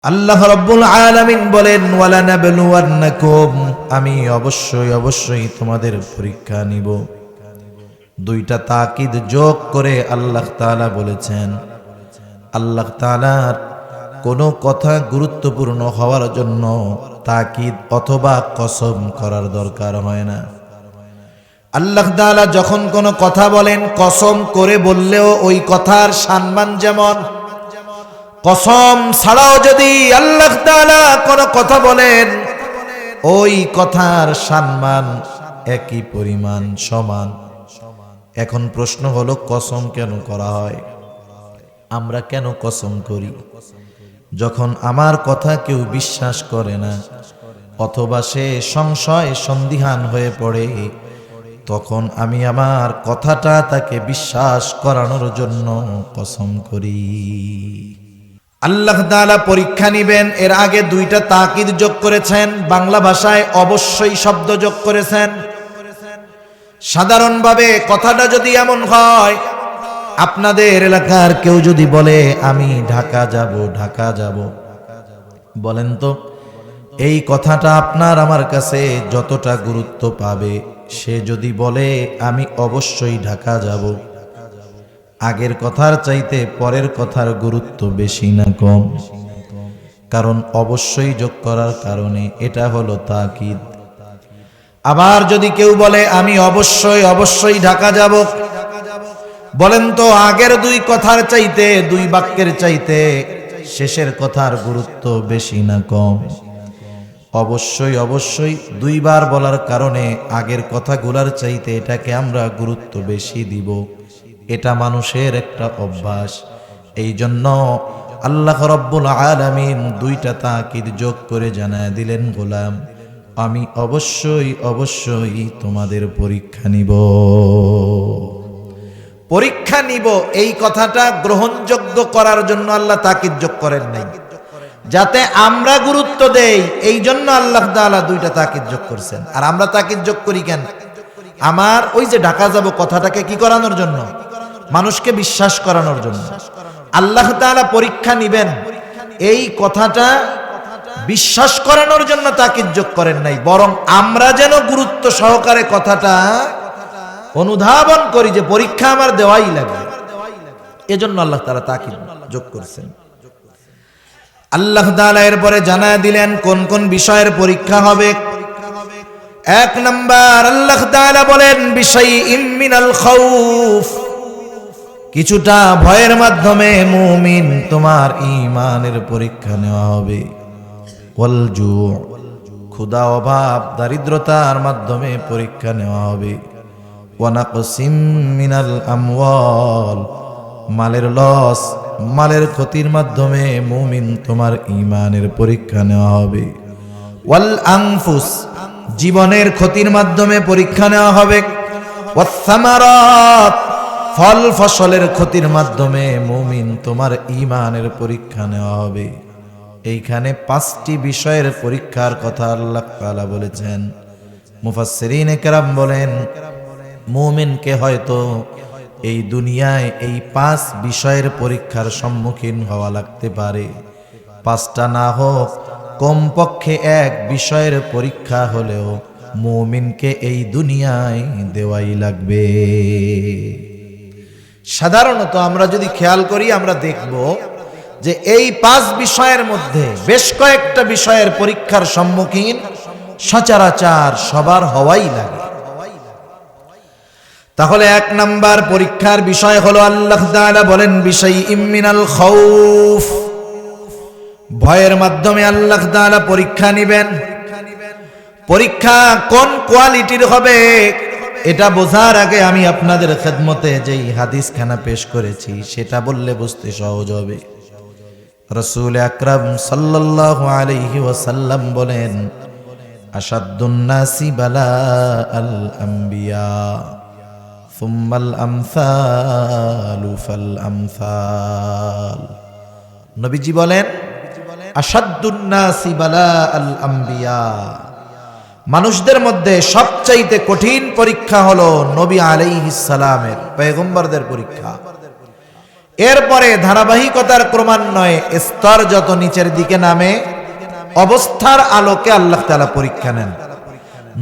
আল্লাহ রাব্বুল আলামিন বলেন ওয়ালা নাবলুওয়ান্নাকুম, আমি অবশ্যই তোমাদের পরীক্ষা নিব। দুইটা তাকিদ যোগ করে আল্লাহ তাআলা বলেছেন। আল্লাহ তাআলার কোনো কথা গুরুত্বপূর্ণ হওয়ার জন্য তাকিদ অথবা কসম করার দরকার হয় না। আল্লাহ তাআলা যখন কোনো কথা বলেন কসম করে বললেও ওই কথার সম্মান যেমন, কসম ছাড়াও যদি আল্লাহ তাআলা কোনো কথা বলেন ওই কথার সম্মান একই পরিমাণ সমান। এখন প্রশ্ন হলো কসম কেন করা হয়? আমরা কেন কসম করি? যখন আমার কথা কেউ বিশ্বাস করে না অথবা সে সংশয় সন্দিহান হয়ে পড়ে, তখন আমি আমার কথাটা তাকে বিশ্বাস করানোর জন্য কসম করি। আল্লাহ তাআলা পরীক্ষা নিবেন, এর আগে দুইটা তাকিদ যোগ করেছেন, বাংলা ভাষায় অবশ্যই শব্দ যোগ করেছেন। সাধারণভাবে কথাটা যদি এমন হয়, আপনাদের এলাকার কেউ যদি বলে আমি ঢাকা যাব, বলেন তো এই কথাটা আপনার আমার কাছে যতটা গুরুত্ব পাবে, সে যদি বলে আমি অবশ্যই ঢাকা যাব, আগের কথার চাইতে পরের কথার গুরুত্ব বেশি না কম? কারণ অবশ্যই যোগ করার কারণে এটা হলো তাকিদ। আবার যদি কেউ বলে আমি অবশ্যই ঢাকা যাব, বলেন তো আগের দুই কথার চাইতে, দুই বাক্যের চাইতে শেষের কথার গুরুত্ব বেশি না কম? অবশ্যই দুইবার বলার কারণে আগের কথাগুলার চাইতে এটাকে আমরা গুরুত্ব বেশি দিব। এটা মানুষের একটা অভ্যাস। এই জন্য আল্লাহ রাব্বুল আলামিন দুইটা তাকিদ যোগ করে জানায় দিলেন, গোলাম আমি অবশ্যই তোমাদের পরীক্ষা নিব। এই কথাটা গ্রহণযোগ্য করার জন্য আল্লাহ তাকিদ যোগ করেন নাই, যাতে আমরা গুরুত্ব দেই। এই জন্য আল্লাহ তাআলা দুইটা তাকিদ যোগ করছেন। আর আমরা তাকিদ যোগ করি কেন? আমার ওই যে ঢাকা যাব কথাটাকে কি করানোর জন্য? মানুষকে বিশ্বাস করানোর জন্য। আল্লাহ তাআলা পরীক্ষা নিবেন, এই কথাটা বিশ্বাস করানোর জন্য তাকিদ যোগ করেন নাই, বরং আমরা যেন গুরুত্ব সহকারে কথাটা অনুধাবন করি যে পরীক্ষা আমার দেওয়াই লাগবে। এজন্য আল্লাহ তাআলা তাকিদ যোগ করছেন। আল্লাহ তাআলা এরপরে জানায় দিলেন কোন কোন বিষয়ের পরীক্ষা হবে। এক নাম্বার আল্লাহ তাআলা বলেন বিশাইইম মিনাল খাউফ, কিছুটা ভয়ের মাধ্যমে মুমিন তোমার ঈমানের পরীক্ষা নেওয়া হবে। ওয়াল জু, ক্ষুধা অভাব দারিদ্রতার মাধ্যমে পরীক্ষা নেওয়া হবে। ওয়া নাকসিম মিনাল আমওয়াল, মালের লস, মালের ক্ষতির মাধ্যমে মুমিন তোমার ঈমানের পরীক্ষা নেওয়া হবে। ওয়াল আনফুস, জীবনের ক্ষতির মাধ্যমে পরীক্ষা নেওয়া হবে। ওয়াস সামারাত, ফল ফসলের ক্ষতির মাধ্যমে মুমিন তোমার ঈমানের পরীক্ষা নেওয়া হবে। এইখানে পাঁচটি বিষয়ের পরীক্ষার কথা আল্লাহ তাআলা বলেছেন। মুফাসসিরিনে কেরাম বলেন মুমিনকে হয়তো এই দুনিয়ায় এই পাঁচ বিষয়ের পরীক্ষার সম্মুখীন হওয়া লাগতে পারে। পাঁচটা না হোক কমপক্ষে এক বিষয়ের পরীক্ষা হলেও মুমিনকে এই দুনিয়ায় দেওয়াই লাগবে। সাধারণত আমরা যদি খেয়াল করি আমরা দেখব যে এই পাঁচ বিষয়ের মধ্যে বেশ কয়েকটা বিষয়ের পরীক্ষার সম্মুখীন সচরাচর সবার হওয়াই লাগে। তাহলে এক নাম্বার পরীক্ষার বিষয় হলো আল্লাহ তাআলা বলেন বিশাইইম মিনাল খাউফ, ভয়ের মাধ্যমে আল্লাহ তাআলা পরীক্ষা নিবেন। পরীক্ষা কোন কোয়ালিটির হবে এটা বোঝার আগে আমি আপনাদের খেদমতে যেই হাদিসখানা পেশ করেছি সেটা বললে বুঝতে সহজ হবে। রাসূল আকরাম সাল্লাল্লাহু আলাইহি ওয়াসাল্লাম বলেন আশাদ্দুন নাসি বালাআল আমবিয়া সুম্মাল আমসালু ফাল আমসাল। নবীজি বলেন আশাদ্দুন নাসি বালাআল আমবিয়া, মানুষদের মধ্যে সবচাইতে কঠিন পরীক্ষা হলো নবী আলাইহিস সালামের, পয়গম্বরদের পরীক্ষা। এরপরে ধারাবাহিকতার ক্রমান্বয়ে স্তর যত নিচের দিকে নামে অবস্থার আলোকে আল্লাহ তাআলা পরীক্ষা নেন।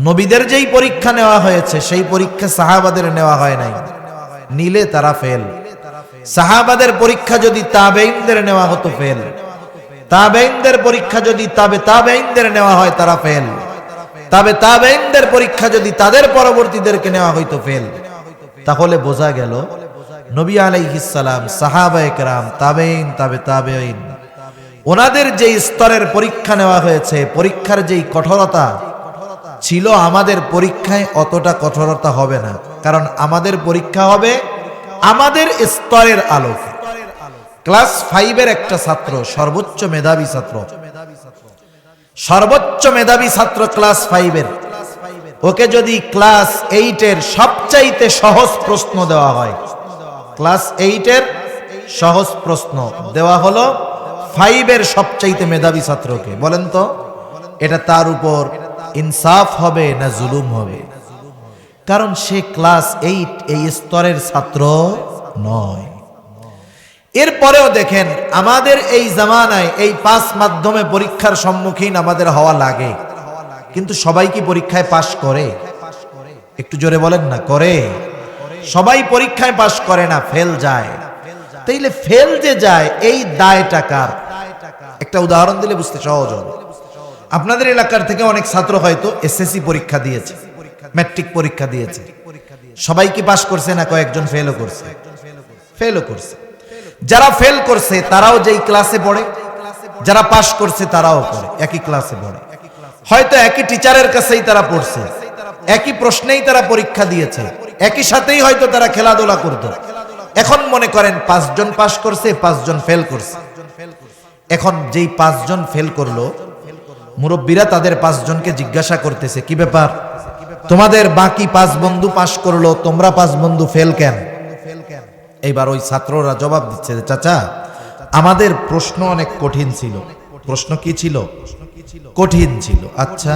নবীদের যেই পরীক্ষা নেওয়া হয়েছে সেই পরীক্ষা সাহাবাদের নেওয়া হয় নাই, নিলে তারা ফেল। সাহাবাদের পরীক্ষা যদি তাবেঈনদের নেওয়া হতো ফেল, তাবেঈনদের পরীক্ষা যদি তাবেঈনদের নেওয়া হয় তারা ফেল, তাবেঈনদের পরীক্ষা যদি তাদের পরবর্তীদেরকে নেওয়া হইতো ফেল। তাহলে বোঝা গেল নবী আলাইহিস সালাম, সাহাবায়ে কেরাম, তাবেঈন, তাবেঈন ওনাদের যে স্তরের পরীক্ষা নেওয়া হয়েছে, পরীক্ষার যেই কঠোরতা ছিল, আমাদের পরীক্ষায় অতটা কঠোরতা হবে না। কারণ আমাদের পরীক্ষা হবে আমাদের স্তরের আলোকে। ক্লাস 5-এর একটা ছাত্র, সর্বোচ্চ মেধাবী ছাত্র, ক্লাস 5-এর, ওকে যদি ক্লাস 8-এর সবচাইতে সহজ প্রশ্ন দেওয়া হয়, ক্লাস 8-এর সহজ প্রশ্ন দেওয়া হলো 5-এর সবচাইতে মেধাবী ছাত্রকে, বলেন তো এটা তার উপর ইনসাফ হবে না জুলুম হবে? কারণ সে ক্লাস 8 এই স্তরের ছাত্র নয়। এরপরেও দেখেন আমাদের এই জামানায় এই 5 মাধ্যমে পরীক্ষার সম্মুখীন আমাদের হওয়া লাগে, কিন্তু সবাই কি পরীক্ষায় পাশ করে? একটু জোরে বলেন না, করে? সবাই পরীক্ষায় পাশ করে না, ফেল যায়। তাইলে ফেল যে যায় এই দায়টা কার? একটা উদাহরণ দিলে বুঝতে সহজ হবে। আপনাদের এলাকার থেকে অনেক ছাত্র হয়তো এসএসসি পরীক্ষা দিয়েছে, ম্যাট্রিক পরীক্ষা দিয়েছে। সবাই কি পাশ করছে না কয়েকজন ফেলও করছে? ফেলও করছে। যারা ফেল করছে তারাও যেই ক্লাসে পড়ে, যারা পাশ করছে তারাও পড়ে, একই ক্লাসে পড়ে। হয়তো একই টিচারের কাছেই তারা পড়ছে, একই প্রশ্নেই তারা পরীক্ষা দিয়েছে, একই সাথেই হয়তো তারা খেলাধুলা করত। এখন মনে করেন 5 জন পাশ করছে, 5 জন ফেল করছে। এখন যেই 5 জন ফেল করলো, মুরব্বীরা তাদের 5 জনকে জিজ্ঞাসা করতেছে, কি ব্যাপার, তোমাদের বাকি 5 বন্ধু পাশ করলো, তোমরা 5 বন্ধু ফেল কেন? এইবার ওই ছাত্ররা জবাব দিচ্ছে, চাচা আমাদের প্রশ্ন অনেক কঠিন ছিল। প্রশ্ন কি ছিল? কঠিন ছিল। আচ্ছা,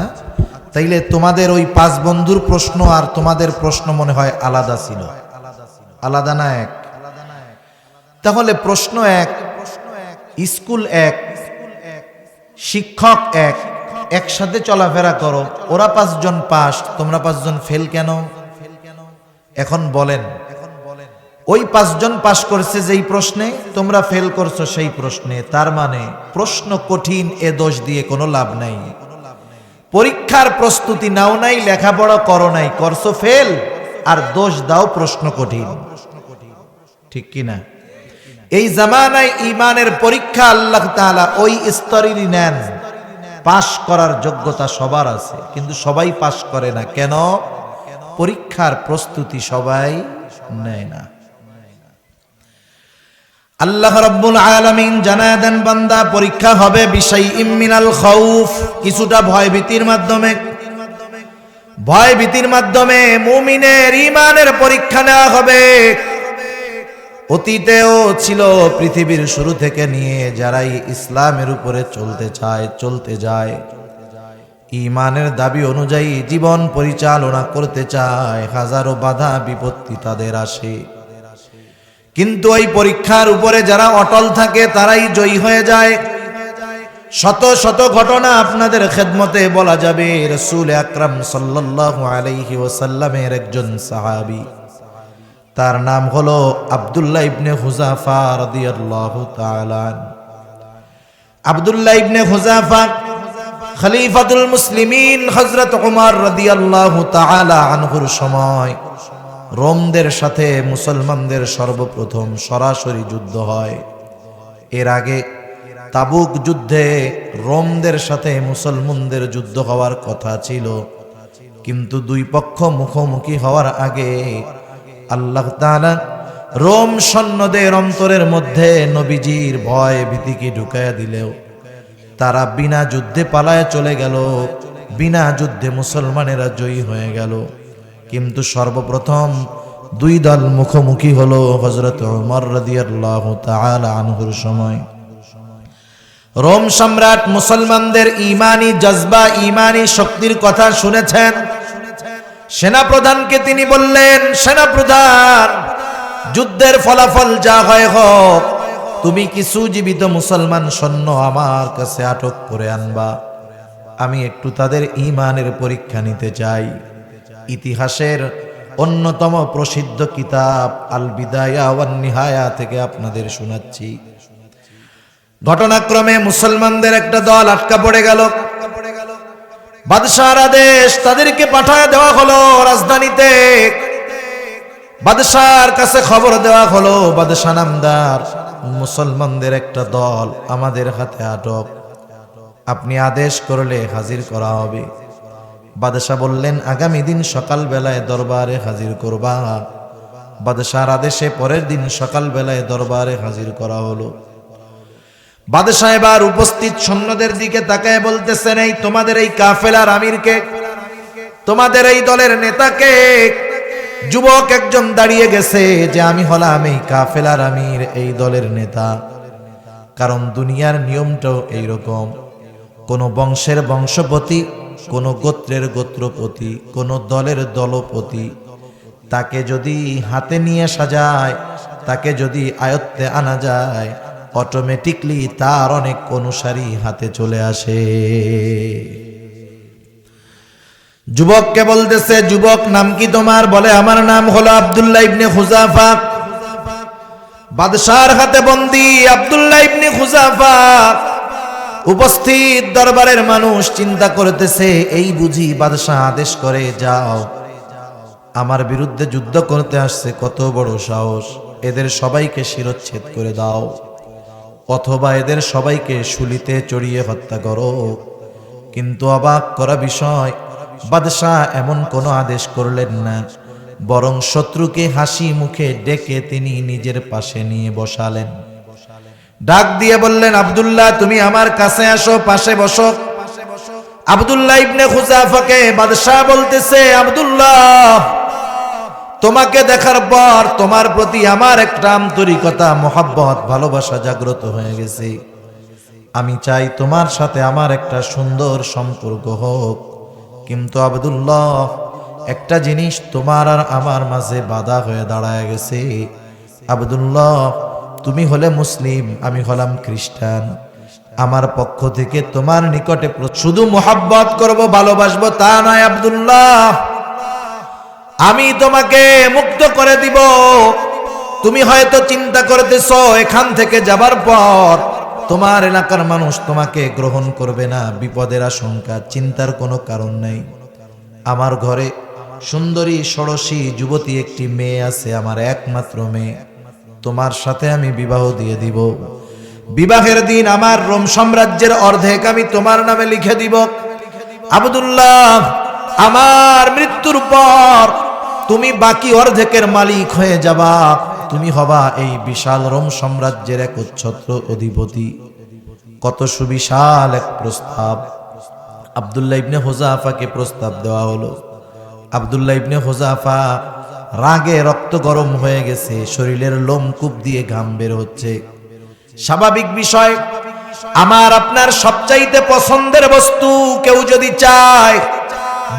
তাইলে তোমাদের ওই 5 বন্ধুর প্রশ্ন আর তোমাদের প্রশ্ন মনে হয় আলাদা ছিল, আলাদা না এক? তাহলে প্রশ্ন এক, স্কুল এক, শিক্ষক এক, একসাথে চলাফেরা করো, ওরা 5 জন পাস, তোমরা 5 জন ফেল কেন? এখন বলেন, ওই 5 জন পাস করছে যেই প্রশ্নে, তোমরা ফেল করছো সেই প্রশ্নে। তার মানে প্রশ্ন কঠিন এ দোষ দিয়ে কোনো লাভ নাই। পরীক্ষার প্রস্তুতি নাও নাই, লেখাপড়া করো নাই, করছো ফেল, আর দোষ দাও প্রশ্ন কঠিন। ঠিক কি না? এই জামানায় ঈমানের পরীক্ষা আল্লাহ তাআলা ওই স্তরেরই নেন। পাশ করার যোগ্যতা সবার আছে, কিন্তু সবাই পাশ করে না। কেন? পরীক্ষার প্রস্তুতি সবাই নেয় না। আল্লাহ রাব্বুল আলামিন জানায় দেন, বান্দা পরীক্ষা হবে বিশাইইম মিনাল খাউফ, কিছুটা ভয়ভীতির মাধ্যমে। ভয়ভীতির মাধ্যমে মুমিনের ঈমানের পরীক্ষা নেওয়া হবে। অতীতেও ছিল, পৃথিবীর শুরু থেকে নিয়ে যারাই ইসলামের উপরে চলতে যায়, ঈমানের দাবি অনুযায়ী জীবন পরিচালনা করতে চায়, হাজারো বাধা বিপত্তি তাদের আসে, কিন্তু ওই পরীক্ষার উপরে যারা অটল থাকে তারাই জয়ী হয়ে যায়। শত শত ঘটনা আপনাদের খেদমতে বলা যাবে। রাসূল আকরাম সাল্লাল্লাহু আলাইহি ওয়াসাল্লামের একজন সাহাবী, তার নাম হলো আব্দুল্লাহ ইবনে হুযাফা রাদিয়াল্লাহু তাআলা। আব্দুল্লাহ ইবনে হুযাফা খলিফাতুল মুসলিমিন হযরত ওমর রাদিয়াল্লাহু তাআলা আনহুর সময় রোমদের সাথে মুসলমানদের সর্বপ্রথম সরাসরি যুদ্ধ হয়। এর আগে তাবুক যুদ্ধে রোমদের সাথে মুসলমানদের যুদ্ধ হওয়ার কথা ছিল, কিন্তু দুই পক্ষ মুখোমুখি হওয়ার আগে আল্লাহ তাআলা রোম সৈন্যদের অন্তরের মধ্যে নবীজির ভয় ভীতিকে ঢুকাইয়া দিলেও তারা বিনা যুদ্ধে পালায় চলে গেল। বিনা যুদ্ধে মুসলমানেরা জয়ী হয়ে গেল। কিন্তু সর্বপ্রথম দুই দল মুখোমুখি হলো হযরত ওমর রাদিয়াল্লাহু তাআলা আনহুর সময়। রোম সম্রাট মুসলমানদের ঈমানি জজবা, ঈমানি শক্তির কথা শুনেছেন। সেনাপ্রধানকে তিনি বললেন, সেনাপ্রধান যুদ্ধের ফলাফল যা হয় হোক, তুমি কিছু জীবিত মুসলমান সৈন্য আমার কাছে আটক করে আনবা। আমি একটু তাদের ঈমানের পরীক্ষা নিতে চাই। ইতিহাসের অন্যতম প্রসিদ্ধ কিতাব আল বিদায়া ওয়ান নিহায়া থেকে আপনাদের শোনাচ্ছি। ঘটনাক্রমে মুসলমানদের একটা দল আটকা পড়ে গেল। বাদশাহর আদেশ, তাদেরকে পাঠায় দেওয়া হলো রাজধানীতে। বাদশাহর কাছে খবর দেওয়া হলো, বাদশাহ নামদার, মুসলমানদের একটা দল আমাদের হাতে আটক, আপনি আদেশ করলে হাজির করা হবে। বাদশাহ বললেন, আগামী দিন সকাল বেলায় দরবারে হাজির করবা। বাদশাহর আদেশে পরের দিন সকাল বেলায় দরবারে হাজির করা হলো। বাদশাহ এবার উপস্থিত সৈন্যদের দিকে তাকায় বলতেছেন, এই তোমাদের এই কাফেলার আমিরকে, তোমাদের এই দলের নেতাকে। যুবক একজন দাঁড়িয়ে গেছে যে আমি হলাম এই কাফেলার আমির, এই দলের নেতা। কারণ দুনিয়ার নিয়মটাও এইরকম, কোন বংশের বংশপতি, কোন গোত্রের গোত্রপতি, কোন দলের দলপতি, তাকে যদি হাতে নিয়ে সাজায়, তাকে যদি আয়ত্তে আনা যায়, অটোমেটিকলি তার অনেক অনুসারী হাতে চলে আসে। যুবককে বলতেছে, যুবক নাম কি তোমার? বলে, আমার নাম হলো আব্দুল্লাহ ইবনে খুজাফা। বাদশাহর হাতে বন্দী আব্দুল্লাহ ইবনে খুজাফা। উপস্থিত দরবারের মানুষ চিন্তা করতেছে, এই বুঝি বাদশাহ আদেশ করে যাও, আমার বিরুদ্ধে যুদ্ধ করতে আসছে, কত বড় সাহস, এদের সবাইকে শিরচ্ছেদ করে দাও, অথবা এদের সবাইকে শুলিতে চড়িয়ে হত্যা করো। কিন্তু অবাক করা বিষয়, বাদশাহ এমন কোনো আদেশ করলেন না, বরং শত্রুকে হাসি মুখে ডেকে তিনি নিজের পাশে নিয়ে বসালেন। ডাক দিয়ে বললেন, আব্দুল্লাহ, তুমি আমার কাছে আসো, পাশে বসো। আব্দুল্লাহ ইবনে খুজাফাকে বাদশাহ বলতেছে, আব্দুল্লাহ, তোমাকে দেখার পর তোমার প্রতি আমার একটা আন্তরিকতা, মোহাব্বত, ভালোবাসা জাগ্রত হয়ে গেছে। আমি চাই তোমার সাথে আমার একটা সুন্দর সম্পর্ক হোক। কিন্তু আব্দুল্লাহ, একটা জিনিস তোমার আর আমার মাঝে বাধা হয়ে দাঁড়ায় গেছে। আব্দুল্লাহ, তুমি হলে মুসলিম, আমি হলাম খ্রিস্টান। আমার পক্ষ থেকে তোমার নিকটে শুধু মোহাব্বত করব, ভালোবাসবো তা নয় আব্দুল্লাহ, আমি তোমাকে মুক্ত করে দিব। তুমি হয়তো চিন্তা করতেছো এখান থেকে যাবার পর তোমার এলাকার মানুষ তোমাকে গ্রহণ করবে না, বিপদের আশঙ্কা। চিন্তার কোনো কারণ নাই। আমার ঘরে সুন্দরী ষোড়শী যুবতী একটি মেয়ে আছে, আমার একমাত্র মেয়ে। তোমার সাথে আমি বিবাহ দিয়ে দিব। বিবাহের দিন আমার রোম সাম্রাজ্যের অর্ধেক আমি তোমার নামে লিখে দিব। আব্দুল্লাহ, আমার মৃত্যুর পর তুমি বাকি অর্ধেকের মালিক হয়ে যাবা। তুমি হবা এই বিশাল রোম সাম্রাজ্যের একচ্ছত্র অধিপতি। কত সুবিশাল এক প্রস্তাব! আব্দুল্লাহ ইবনে হুযাফাকে প্রস্তাব দেওয়া হলো। আব্দুল্লাহ ইবনে হুযাফা রাগে রক্ত গরম হয়ে গেছে, শরীরের লোমকূপ দিয়ে ঘাম বের হচ্ছে। স্বাভাবিক বিষয়, আমার আপনার সবচাইতে পছন্দের বস্তু কেউ যদি চায়,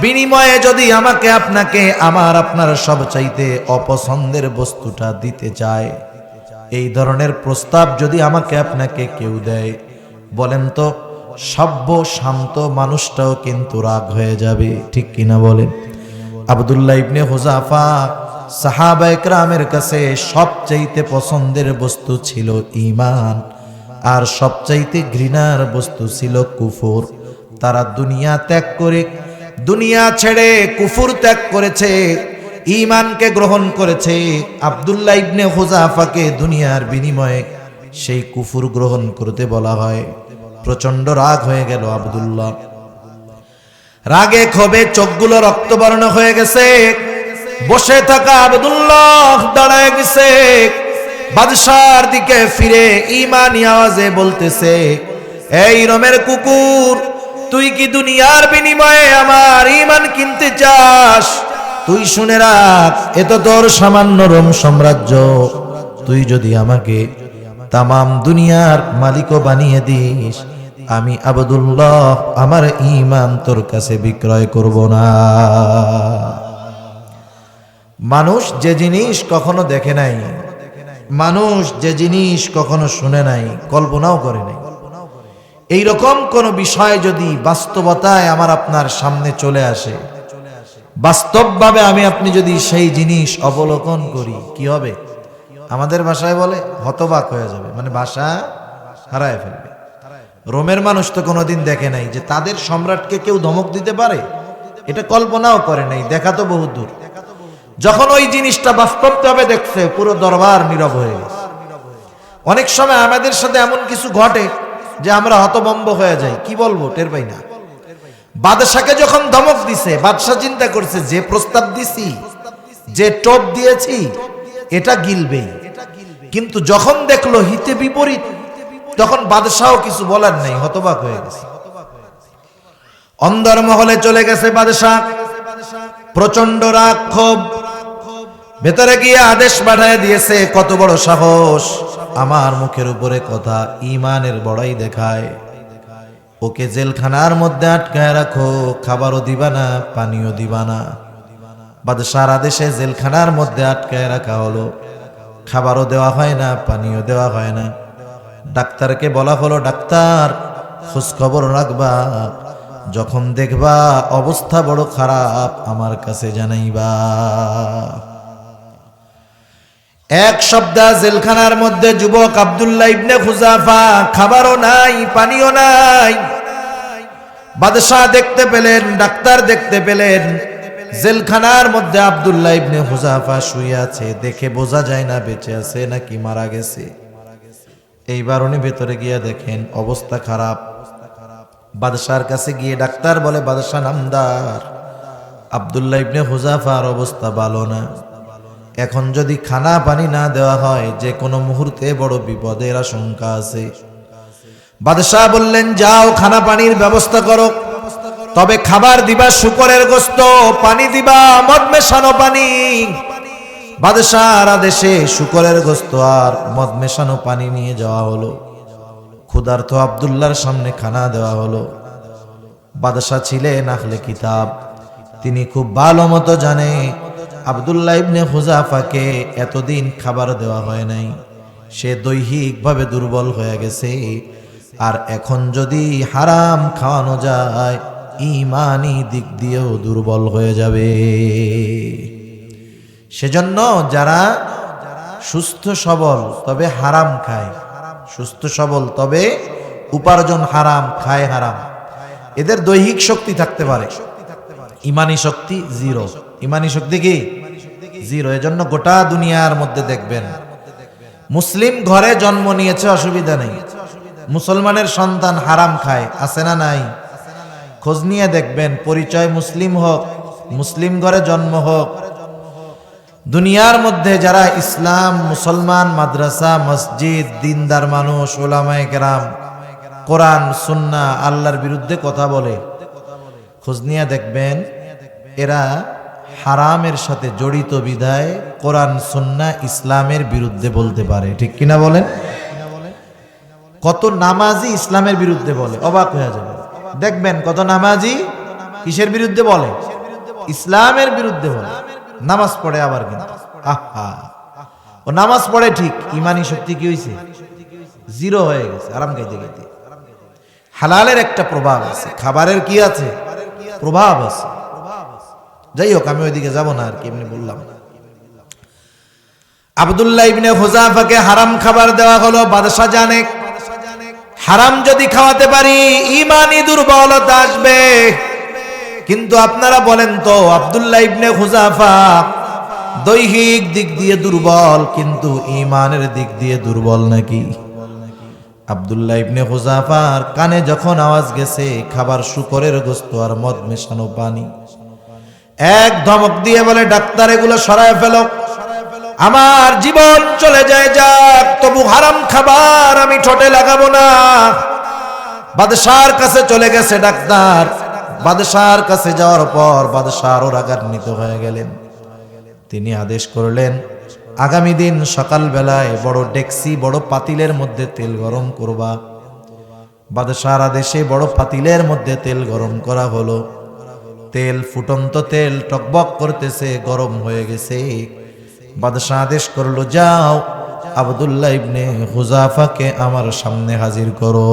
বিনিময়ে যদি আমাকে আপনাকে আমার আপনার সবচাইতে অপছন্দের বস্তুটা দিতে চায়, এই ধরনের প্রস্তাব যদি আমাকে আপনাকে কেউ দেয়, বলেন তো সভ্য শান্ত মানুষটাও কিন্তু রাগ হয়ে যাবে, ঠিক কিনা বলেন? আব্দুল্লাহ ইবনে হুযাফা সাহাবায়ে কেরামের কাছে সবচাইতে পছন্দের বস্তু ছিল ঈমান, আর সবচাইতে ঘৃণার বস্তু ছিল কুফর। তারা দুনিয়া ত্যাগ করে, দুনিয়া ছেড়ে কুফর ত্যাগ করেছে, ঈমানকে গ্রহণ করেছে। আব্দুল্লাহ ইবনে হুযাফাকে দুনিয়ার বিনিময়ে সেই কুফর গ্রহণ করতে বলা হয়। প্রচন্ড রাগ হয়ে গেল আব্দুল্লাহ। রাগে ক্ষোভে চোখগুলো রক্তবর্ণ হয়ে গেছে। বসে থাকা আব্দুল্লাহ দাঁড়ায় গেছে, বাদশার দিকে ফিরে ঈমানি আওয়াজে বলতেছে, এই রোমের কুকুর, তুই কি দুনিয়ার বিনিময়ে আমার ঈমান কিনতে চাস? তুই শুনে রাখ, এ তো তোর সামান্য রোম সাম্রাজ্য। তুই যদি আমাকে তামাম দুনিয়ার মালিকও বানিয়ে দিস, আমি আব্দুল্লাহ আমার ঈমান তোর কাছে বিক্রয় করব না। মানুষ যে জিনিস কখনো দেখে নাই, মানুষ যে জিনিস কখনো শুনে নাই, কল্পনাও করে নাই, এইরকম কোন বিষয় যদি বাস্তবতায় আমার আপনার সামনে চলে আসে, বাস্তবভাবে আমি আপনি যদি সেই জিনিস অবলোকন করি, কি হবে? আমাদের ভাষায় বলে হতবাক হয়ে যাবে, মানে ভাষা হারায় ফেলবে। রোমের মানুষ তো কোনোদিন দেখে নাই যে তাদের সম্রাটকে কেউ ধমক দিতে পারে, এটা কল্পনাও করে নাই, দেখা তো বহু দূর। যখন ওই জিনিসটা বাস্তবভাবে দেখছে, পুরো দরবার নীরব হয়ে গেছে। অনেক সময় আমাদের সাথে এমন কিছু ঘটে যে আমরা হতভম্ব হয়ে যাই, কি বলবো টের পাই না। বাদশাকে যখন ধমক দিছে, বাদশা চিন্তা করছে যে প্রস্তাব দিছি, যে টোপ দিয়েছি, এটা গিলবেই। কিন্তু যখন দেখলো হিতে বিপরীত, তখন বাদশাও কিছু বলার নাই, হতবাক হয়ে গেছে। অন্দর মহলে চলে গেছে বাদশা, প্রচন্ড রাগ ক্ষোভ, ভেতরে গিয়ে আদেশ পাঠায় দিয়েছে, কত বড় সাহস, আমার মুখের উপরে কথা, ইমানের বড়াই দেখায়, ওকে জেলখানার মধ্যে আটকায় রাখো, খাবারও দিবা না, পানিও দিবা না। বাদশার আদেশে জেলখানার মধ্যে আটকায় রাখা হলো, খাবারও দেওয়া হয় না, পানিও দেওয়া হয় না। ডাক্তারকে বলা হলো, ডাক্তার খোঁজ খবর রাখবা, যখন দেখবা অবস্থা বড় খারাপ আমার কাছে জানাইবা। এক সপ্তাহ জেলখানার মধ্যে যুবক আব্দুল্লাহ ইবনে খুজাফা, খাবারও নাই, পানিও নাই। বাদশাহ দেখতে পেলেন, ডাক্তার দেখতে পেলেন, জেলখানার মধ্যে আব্দুল্লাহ ইবনে খুজাফা শুয়ে আছে, দেখে বোঝা যায় না বেঁচে আছে নাকি মারা গেছে। এইবার উনি ভেতরে গিয়ে দেখেন অবস্থা খারাপ। বাদশার কাছে গিয়ে ডাক্তার বলে, বাদশাহ নামদার, আব্দুল্লাহ ইবনে খুজাফার অবস্থা ভালো না, এখন যদি খানা পানি না দেওয়া হয়, যে কোনো মুহূর্তে বড় বিপদের আশঙ্কা আছে। বাদশাহ বললেন, যাও খানা পানির ব্যবস্থা করো, তবে খাবার দিবা শূকরের গোশত, পানি দিবা মদ মেশানো পানি। বাদশাহর আদেশে শূকরের গোশত আর মদ মেশানো পানি নিয়ে যাওয়া হলো। ক্ষুধার্ত আব্দুল্লাহর সামনে খানা দেওয়া হলো। বাদশাহ ছিলেন আহলে কিতাব, তিনি খুব ভালো মতো জানে আব্দুল্লাহ ইবনে খুজাফাকে এতদিন খাবার দেওয়া হয় নাই, সে দৈহিকভাবে দুর্বল হয়ে গেছে, আর এখন যদি হারাম খাওয়ানো যায়, ঈমানি দিক দিয়েও দুর্বল হয়ে যাবে। সেজন্য যারা সুস্থ সবল তবে হারাম খায়, সুস্থ সবল তবে উপার্জন হারাম, খায় হারাম, এদের দৈহিক শক্তি থাকতে পারে, ইমানি শক্তি জিরো। ইমানি শক্তি কি? জিরো। এজন্য গোটা দুনিয়ার মধ্যে দেখবেন, মুসলিম ঘরে জন্ম নিয়েছে অসুবিধা নেই, মুসলমানের সন্তান হারাম খায়, আছে না নাই? খোঁজ নিয়ে দেখবেন, পরিচয় মুসলিম হোক, মুসলিম ঘরে জন্ম হোক, দুনিয়ার মধ্যে যারা ইসলাম, মুসলমান, মাদ্রাসা, মসজিদ, দিনদার মানুষ, ওলামায়ে কেরাম, কোরআন সুন্নাহ, আল্লাহর বিরুদ্ধে কথা বলে, খোঁজ নিয়ে দেখবেন এরা হারামের সাথে জড়িত বিধায় কোরআন সুন্নাহ ইসলামের বিরুদ্ধে বলতে পারে, ঠিক কিনা বলেন? কত নামাজি ইসলামের বিরুদ্ধে বলে, অবাক হয়ে যাবে। দেখবেন কত নামাজি কিসের বিরুদ্ধে বলে? ইসলামের বিরুদ্ধে বলে। নামাজ পড়ে আবার, কিন্তু আহা, ও নামাজ পড়ে ঠিক, ইমানি শক্তি কি হয়েছে? জিরো হয়ে গেছে, আরাম খাইতে খাইতে। হালালের একটা প্রভাব আছে, খাবারের কি আছে? প্রভাব আছে। যাই হোক, আমি ওইদিকে যাব না, আর কি এমনি বললাম। আব্দুল্লাহ ইবনে খুজাফাকে হারাম খাবার দেওয়া হলো। বাদশা জানে হারাম যদি খাওয়াতে পারি ইমানি দুর্বলতা আসবে। কিন্তু আপনারা বলেন তো, আব্দুল্লাহ ইবনে খুজাফা দৈহিক দিক দিয়ে দুর্বল, কিন্তু ইমানের দিক দিয়ে দুর্বল নাকি? আব্দুল্লাহ ইবনে খুজাফার কানে যখন আওয়াজ গেছে খাবার শূকরের গোশত আর মদ মেশানো পানি, এক ধমক দিয়ে বলে, ডাক্তার এগুলো সরায় ফেলো, আমার জীবন চলে যায় যাক, তবু হারাম খাবার আমি ঠোঁটে লাগাবো না। বাদশার কাছে চলে গেছে ডাক্তার। বাদশার কাছে যাওয়ার পর বাদশা আরো রাগান্বিত হয়ে গেলেন। তিনি আদেশ করলেন, আগামী দিন সকাল বেলায় বড় ডেক্সি, বড় পাতিলের মধ্যে তেল গরম করবা। বাদশার আদেশে বড় পাতিলের মধ্যে তেল গরম করা হলো। তেল, ফুটন্ত তেল টকবক করতেছে, গরম হয়ে গেছে। বাদশাহ আদেশ করলো, যাও আব্দুল্লাহ ইবনে হুযাফাকে আমার সামনে হাজির করো।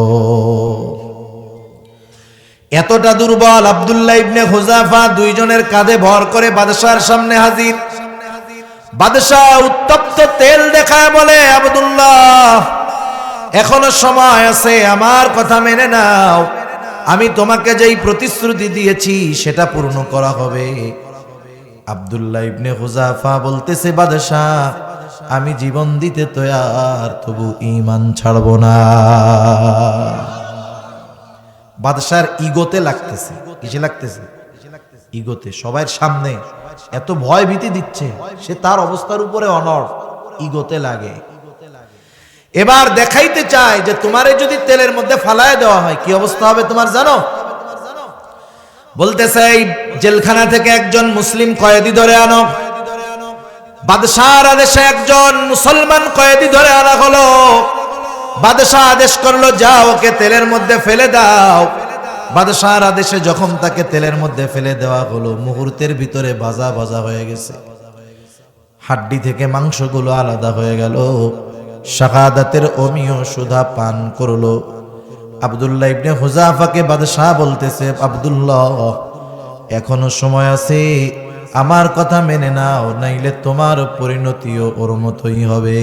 এতটা দুর্বল আব্দুল্লাহ ইবনে হুযাফা, দুইজনের কাঁধে ভর করে বাদশাহর সামনে হাজির। বাদশাহ উত্তপ্ত তেল দেখায় বলে, আব্দুল্লাহ এখনো সময় আছে, আমার কথা মেনে নাও, আমি তোমাকে যেই প্রতিশ্রুতি দিয়েছি সেটা পূর্ণ করা হবে। আব্দুল্লাহ ইবনে হুযাফা বলতেছে, বাদশাহ আমি জীবন দিতে তৈয়ার, তবু ঈমান ছাড়বো না। বাদশার ইগোতে লাগতেছে। কিসে লাগতেছে? ইগোতে। সবার সামনে এত ভয় ভীতি দিচ্ছে, সে তার অবস্থার উপরে অনড়, ইগোতে লাগে। এবার দেখাইতে চায় যে তোমারে যদি তেলের মধ্যে ফালায় দেওয়া হয় কি অবস্থা হবে তোমার জানো? বলতেছে, এই জেলখানা থেকে একজন মুসলিম কয়েদি ধরে আনো। বাদশাহর আদেশে একজন মুসলমান কয়েদি ধরে আনা হলো। বাদশাহ আদেশ করলো, যাও ওকে তেলের মধ্যে ফেলে দাও। বাদশাহর আদেশে যখন তাকে তেলের মধ্যে ফেলে দেওয়া হলো, মুহূর্তের ভিতরে ভাজা ভাজা হয়ে গেছে, হাড্ডি থেকে মাংসগুলো আলাদা হয়ে গেল। শাহাদাতের অমীয় সুধা পান করলো। আব্দুল্লাহ ইবনে হুযাফাকে বাদশাহ বলতেছে, আব্দুল্লাহ এখনো সময় আছে, আমার কথা মেনে নাও, নাইলে তোমার পরিণতিও ওর মতোই হবে।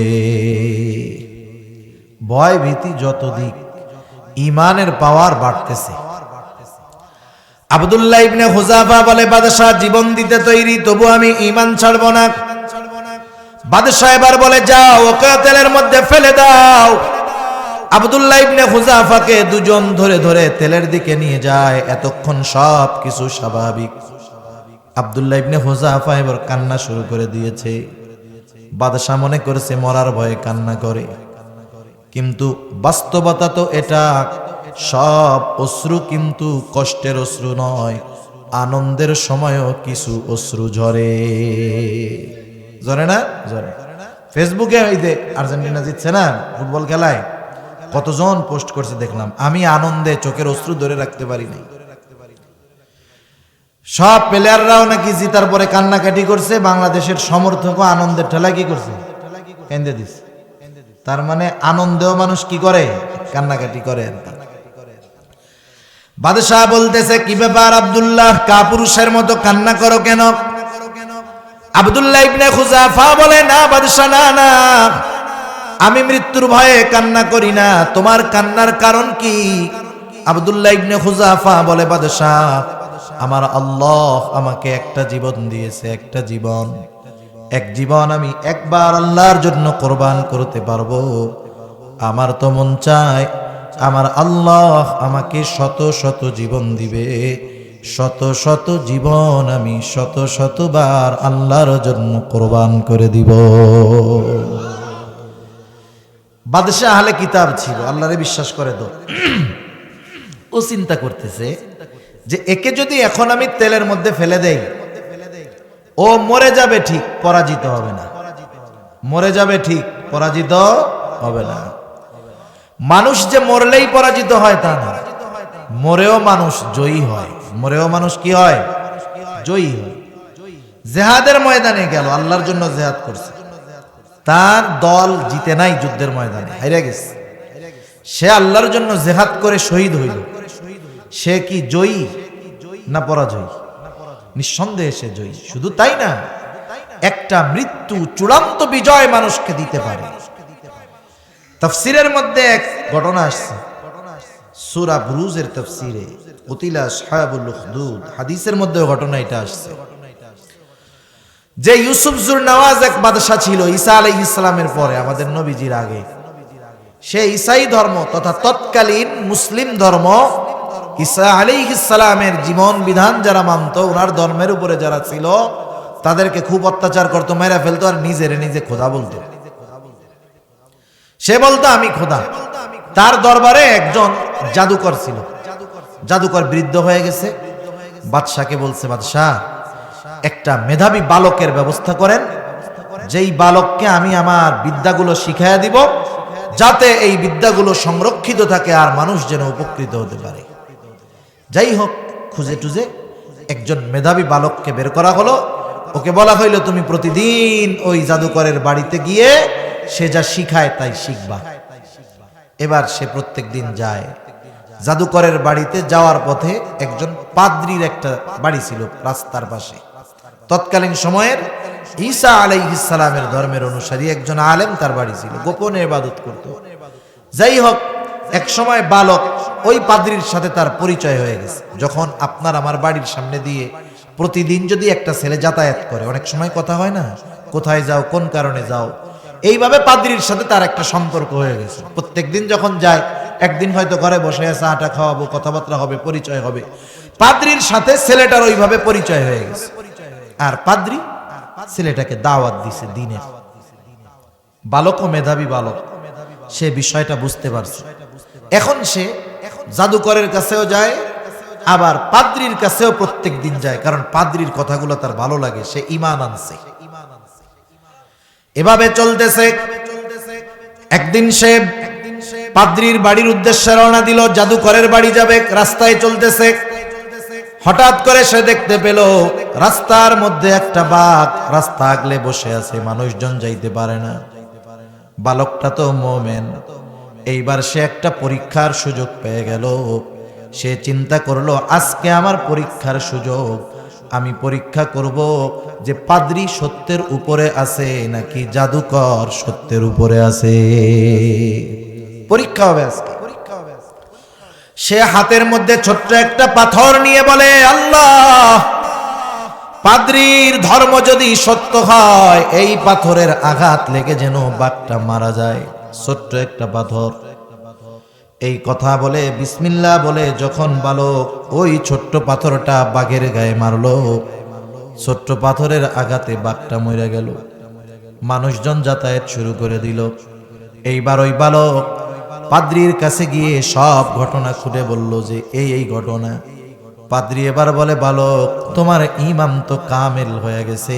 ভয় ভীতি যত দিক, ঈমানের পাওয়ার বাড়তেছে। আব্দুল্লাহ ইবনে হুযাফা বলে, বাদশাহ জীবন দিতে তৈরি, তবু আমি ঈমান ছাড়ব না। বাদশাহ এবার বলে, যাও ওকে তেলের মধ্যে ফেলে দাও। আব্দুল্লাহ ইবনে হুযাফাকে দুজন ধরে ধরে তেলের দিকে নিয়ে যায়। এতক্ষণ সব কিছু স্বাভাবিক। আব্দুল্লাহ ইবনে হুযাফা এবার কান্না শুরু করে দিয়েছে। বাদশাহ মনে করেছে মরার ভয়ে কান্না করে, কিন্তু বাস্তবতা তো এটা, সব অশ্রু কিন্তু কষ্টের অশ্রু নয়, আনন্দের সময়ও কিছু অশ্রু ঝরে। ঝরে না? ঝরে। ফেসবুকে এই যে আর্জেন্টিনা জিতছে না ফুটবল খেলায়, কতজন পোস্ট করছে দেখলাম, আমি আনন্দে চোখের অশ্রু ধরে রাখতে পারি নাই। সব প্লেয়াররাও নাকি জিতার পরে কান্নাকাটি করছে, বাংলাদেশের সমর্থকও আনন্দের ঠেলা কি করছে, কেঁদে দিছে। তার মানে আনন্দেও মানুষ কি করে, কান্নাকাটি করে। বাদশাহ বলতেছে, কি ব্যাপার আব্দুল্লাহ, কাপুরুষের মতো কান্না করো কেন? আব্দুল্লাহ ইবনে হুযাফা বলে, না বাদশাহ, না না, আমি মৃত্যুর ভয়ে কান্না করি না। তোমার কান্নার কারণ কি? আব্দুল্লাহ ইবনে হুযাফা বলে, বাদশাহ আমার আল্লাহ আমাকে একটা জীবন দিয়েছে, একটা জীবন, এক জীবন আমি একবার আল্লাহর জন্য কোরবান করতে পারবো। আমার তো মন চায় আমার আল্লাহ আমাকে শত শত জীবন দিবে, শত শত জীবন আমি শত শতবার আল্লাহর জন্য কোরবান করে দিব। বাদশাহ আহলে কিতাব ছিল, আল্লাহরে বিশ্বাস করে তো। ও চিন্তা করতেছে যে একে যদি এখন আমি তেলের মধ্যে ফেলে দেই, ও মরে যাবে ঠিক, পরাজিত হবে না। মরে যাবে ঠিক, পরাজিত হবে না। মানুষ যে মরলেই পরাজিত হয় তা না, মরেও মানুষ জয়ী হয়। মরেও মানুষ কি হয়? জয়ী হয়। জেহাদের ময়দানে গেল, আল্লাহর জন্য জেহাদ করছে, তার দল জিতে নাই, যুদ্ধের ময়দানে হাইরা গেছে। সে আল্লাহর জন্য জেহাদ করে শহীদ হইল, সে কি জয়ী না পরাজয়ী? নিঃসন্দেহে সে জয়ী। শুধু তাই না, একটা মৃত্যু চূড়ান্ত বিজয় মানুষকে দিতে পারে। তাফসীরের মধ্যে এক ঘটনা আসছে, সূরা বুরুজের তাফসীরে, কুতিলা আসহাবুল উখদুদ, হাদিসের মধ্যে ঘটনা এটা আসছে যে ইউসুফ যুরনাওয়াজ এক বাদশা ছিল ঈসা আলাইহিস সালামের পরে, আমাদের নবীজির আগে। সে ঈসাই ধর্ম তথা তৎকালীন মুসলিম ধর্ম, ঈসা আলাইহিস সালামের জীবন বিধান যারা মানত, ওনার ধর্মের উপরে যারা ছিল, তাদেরকে খুব অত্যাচার করতো, মেরে ফেলতো, আর নিজের নিজে খোদা বলতো। সে বলতো আমি খোদা। তার দরবারে একজন জাদুকর ছিল, জাদুকর বৃদ্ধ হয়ে গেছে। বাদশাকে বলছে, বাদশাহ একটা মেধাবী বালকের ব্যবস্থা করেন, যেই বালককে আমি আমার বিদ্যাগুলো শিখাইয়া দিব, যাতে এই বিদ্যাগুলো সংরক্ষিত থাকে আর মানুষ যেন উপকৃত হতে পারে। যাই হোক, খুঁজে টুজে একজন মেধাবী বালককে বের করা হলো। ওকে বলা হইল তুমি প্রতিদিন ওই জাদুকরের বাড়িতে গিয়ে সে যা শিখায় তাই শিখবা। এবার সে প্রত্যেক দিন যায়। জাদুকরের বাড়িতে যাওয়ার পথে একজন পাদ্রীর একটা বাড়ি ছিল রাস্তার পাশে। তৎকালীন সময়ের ঈসা আলাইহিস সালামের ধর্মের অনুসারী একজন আলেম তার বাড়ি ছিল, গোপনে ইবাদত করত। যাই হোক, এক সময় বালক ওই পাদ্রীর সাথে তার পরিচয় হয়ে গেছে। যখন আপনার আমার বাড়ির সামনে দিয়ে প্রতিদিন যদি একটা ছেলে যাতায়াত করে, অনেক সময় কথা হয় না, কোথায় যাও, কোন কারণে যাও, এইভাবে পাদ্রীর সাথে তার একটা সম্পর্ক হয়ে গেছে। প্রত্যেকদিন যখন যায়, একদিন হয়তো ঘরে বসে চাটা খাওয়াবো, কথাবার্তা হবে, পরিচয় হবে। পাদ্রীর সাথে ছেলেটার ওইভাবে পরিচয় হয়ে গেছে। আর পাদ্রী ছেলেটাকে দাওয়াত দিছে দিনের। বালক ও মেধাবী বালক, সে বিষয়টা বুঝতে পারছে। এখন সে জাদুকরের কাছেও যায়, আবার পাদ্রীর কাছেও প্রত্যেক দিন যায়, কারণ পাদ্রীর কথাগুলো তার ভালো লাগে, সে ঈমান আনছে। এভাবে চলতেছে। একদিন সে পাদ্রীর বাড়ির উদ্দেশ্যে রওনা দিল, জাদুকরের বাড়ি যাবে। রাস্তায় চলতেছে, হঠাৎ করে সে দেখতে পেল রাস্তার মধ্যে একটা বাঘ রাস্তা আগলে বসে আছে, মানুষজন যাইতে পারে না। বালকটা তো মুমিন, এইবার সে একটা পরীক্ষার সুযোগ পেয়ে গেল। সে চিন্তা করলো, আজকে আমার পরীক্ষার সুযোগ, আমি পরীক্ষা করব যে পাদ্রী সত্যের উপরে আছে নাকি জাদুকর সত্যের উপরে আছে। পরীক্ষা হবে আজকে। সে হাতের মধ্যে ছোট্ট একটা পাথর নিয়ে বলে, আল্লাহ, পাদ্রীর ধর্ম যদি সত্য হয়, এই পাথরের আঘাত লেগে যেন বাঘটা মারা যায়। ছোট্ট একটা পাথর। এই কথা বলে বিসমিল্লাহ বলে যখন বালক ওই ছোট্ট পাথরটা বাঘের গায়ে মারলো, ছোট্ট পাথরের আঘাতে বাঘটা মরে গেল। মানুষজন যাতায়াত শুরু করে দিল। এইবার ওই বালক পাদ্রীর কাছে গিয়ে সব ঘটনা খুলে বলল যে এই ঘটনা। পাদ্রী এবার বলে, বালক, তোমার ঈমান তো কামেল হয়ে গেছে।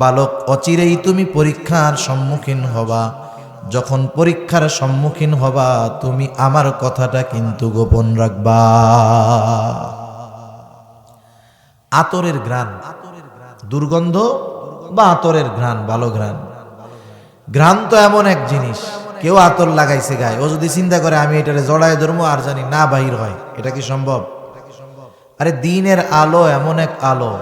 বালক, অচিরেই তুমি পরীক্ষার সম্মুখীন হবা। যখন পরীক্ষার সম্মুখীন হবা, তুমি আমার কথাটা কিন্তু গোপন রাখবা। আতরের ঘ্রাণ, দুর্গন্ধ বা আতরের ঘ্রাণ, ভালো ঘ্রাণ। ঘ্রাণ তো এমন এক জিনিস, কেউ আতর লাগাইছে গায়ে, ও যদি চিন্তা করে আমি এটারে জড়ায় ধরবো আর জানি না বাহির হয়, এটা কি সম্ভব? আরে দিনের আলো এমন এক আলো,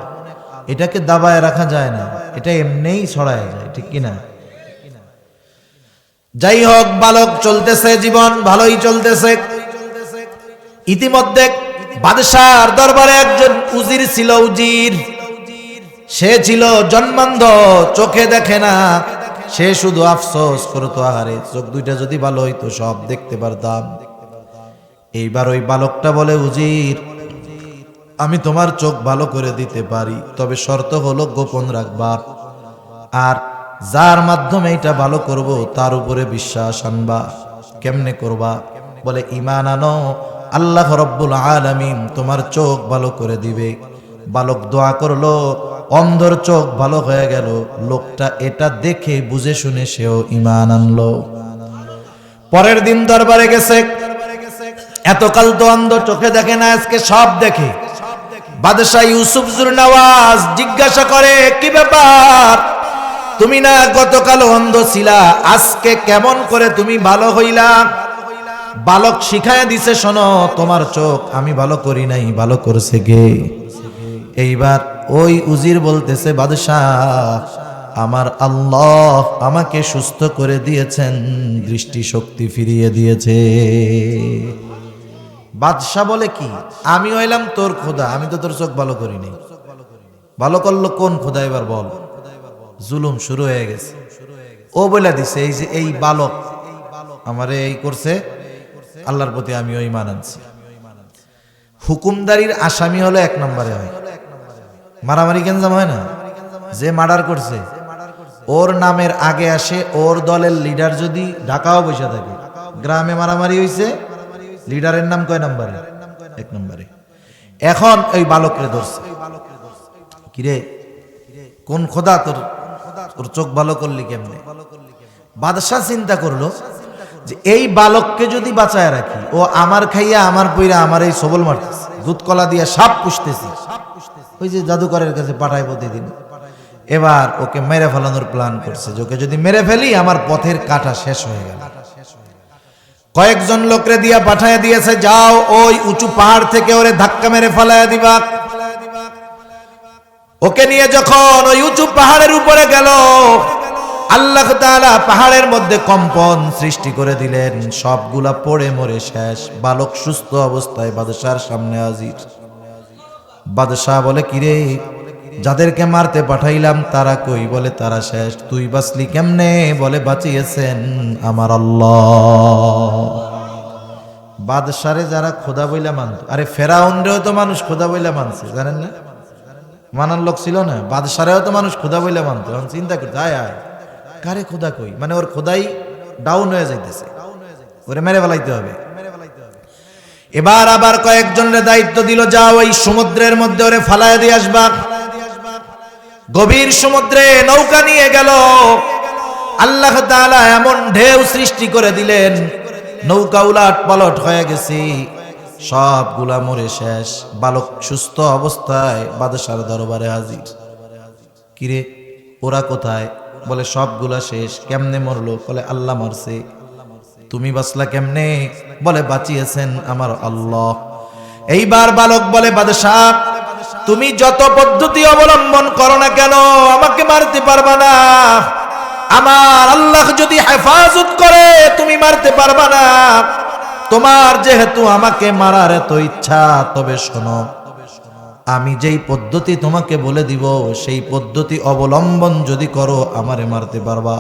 এটাকে দাবায় রাখা যায় না, এটা এমনিই ছড়ায় যায়, ঠিক কিনা? যাই হোক, বালক চলতেছে, জীবন ভালোই চলতেছে। ইতিমধ্যে বাদশার দরবারে একজন উজির ছিল। উজির, সে ছিল জন্মান্ধ, চোখে দেখে না। সে শুধু আফসোস করতো, আহারে, চোখ দুইটা যদি ভালো হইতো সব দেখতে পারতাম। এইবার ওই বালকটা বলে, উজির, আমি তোমার চোখ ভালো করে দিতে পারি, তবে শর্ত হলো গোপন রাখবা, আর যার মাধ্যমে এটা ভালো করব তার উপরে বিশ্বাস আনবা। কেমনে করবা? বলে, ঈমান আনো, আল্লাহ রব্বুল আলামিন তোমার চোখ ভালো করে দিবে। বালক দোয়া করলো, অন্ধর চোখ ভালো হয়ে গেল। লোকটা এটা দেখে বুঝে শুনে সেও ঈমান আনলো। পরের দিন দরবারে গেছে। এতকাল তো অন্ধ, চোখে দেখে না, আজকে সব দেখে। বাদশাহ ইউসুফ জুরনওয়াজ জিজ্ঞাসা করে, কি ব্যাপার, তুমি না গতকাল অন্ধ ছিলা, আজকে কেমন করে তুমি ভালো হইলা? বালক শিখায় দিছে, শোনো, তোমার চোখ আমি ভালো করি নাই, ভালো করছে গে। এইবার ওই উজির বলতেছে, বাদশাহ, আমার আল্লাহ আমাকে সুস্থ করে দিয়েছেন, দৃষ্টি শক্তি ফিরিয়ে দিয়েছে। বাদশাহ বলে, কি, আমি হইলাম তোর খোদা, আমি তো তোর চোখ ভালো করি নাই। ভালো করলো কোন খোদা? এবার বল। জুলুম শুরু হয়ে গেছে। ও বলে দিছে, এই যে এই বালক আমারে এই করছে, আল্লাহর প্রতি আমি ওই ঈমান আনছি। হুকুমদারির আসামি হলো এক নম্বরে হয়, মারামারি গেঞ্জাম হয় না, যে মার্ডার করছে ওর নামের আগে আসে ওর দলের লিডার। যদি ঢাকাও বসে থাকে, গ্রামে মারামারি হয়েছে, লিডারের নাম কয় নম্বরে? এক নম্বরে। এখন ওই বালকরে ধরছে, কিরে, কোন খোদা তোর চোখ ভালো করলি কেমনে? বাদশাহ চিন্তা করলো যে এই বালককে যদি বাঁচায় রাখি, ও আমার খাইয়া আমার পইরা আমার এই সবল মারতেছে, দুধ কলা দিয়া সাপ পুষতেছি, ওই যে জাদুকরের কাছে পাঠায় প্রতিদিন। এবার ওকে মেরে ফেলানোর প্ল্যান করছে, যে ওকে যদি মেরে ফেলি আমার পথের কাটা শেষ হয়ে গেল। কয়েকজন লোকরে দিয়া পাঠায় দিয়েছে, যাও ওই উঁচু পাহাড় থেকে ওরে ধাক্কা মেরে ফেলাইয়া দিবা। ওকে নিয়ে যখন ওই উঁচু পাহাড়ের উপরে গেল, আল্লাহ তাআলা পাহাড়ের মধ্যে কম্পন সৃষ্টি করে দিলেন, সবগুলা পড়ে মরে শেষ। বালক সুস্থ অবস্থায় বাদশার সামনে হাজির। বাদশাহ বলে, কিরে, যাদেরকে মারতে পাঠাইলাম তারা কই? বলে, তারা শেষ। তুই বাঁচলি কেমনে? বলে, বাঁচিয়েছেন আমার আল্লাহ। বাদশারে যারা খোদা বইলা মানত, আরে ফেরাউনরেও তো মানুষ খোদা বইলা মানছে, জানেন না? মানার লোক ছিল না? বাদশারেও তো মানুষ খোদা বইলা মানত। এখন চিন্তা করতে, আয় আয় কারে খোদা কই? মানে ওর খোদাই ডাউন হয়ে যাইতেছে, ওরে মেরে ফেলাইতে হবে। এবার আবার কয়েকজনের দায়িত্ব দিল, যাও ওই সমুদ্রের মধ্যে ওরে ফালায় দিয়ে আসবা। গভীর সমুদ্রে নৌকা নিয়ে গেল। আল্লাহ তাআলা এমন ঢেউ সৃষ্টি করে দিলেন, নৌকা উলাট পালট হয়ে গেছে, সবগুলা মরে শেষ। বালক সুস্থ অবস্থায় বাদশার দরবারে হাজির। কিরে, ওরা কোথায়? বলে, সবগুলা শেষ। কেমনে মরলো? বলে, আল্লাহ মারছে। তুমি বাঁচলা কেমনে? বলে, বাঁচিয়েছেন আমার আল্লাহ। এইবার বালক বলে, বাদশাহ, তুমি যত পদ্ধতি অবলম্বন করো না কেন আমাকে মারতে পারবা না। আমার আল্লাহ যদি হেফাজত করে তুমি মারতে পারবা না। তোমার যেহেতু আমাকে মারার এত ইচ্ছা, তবে শোনো, আমি যেই পদ্ধতি তোমাকে বলে দিব সেই পদ্ধতি অবলম্বন যদি করো আমারে মারতে পারবা।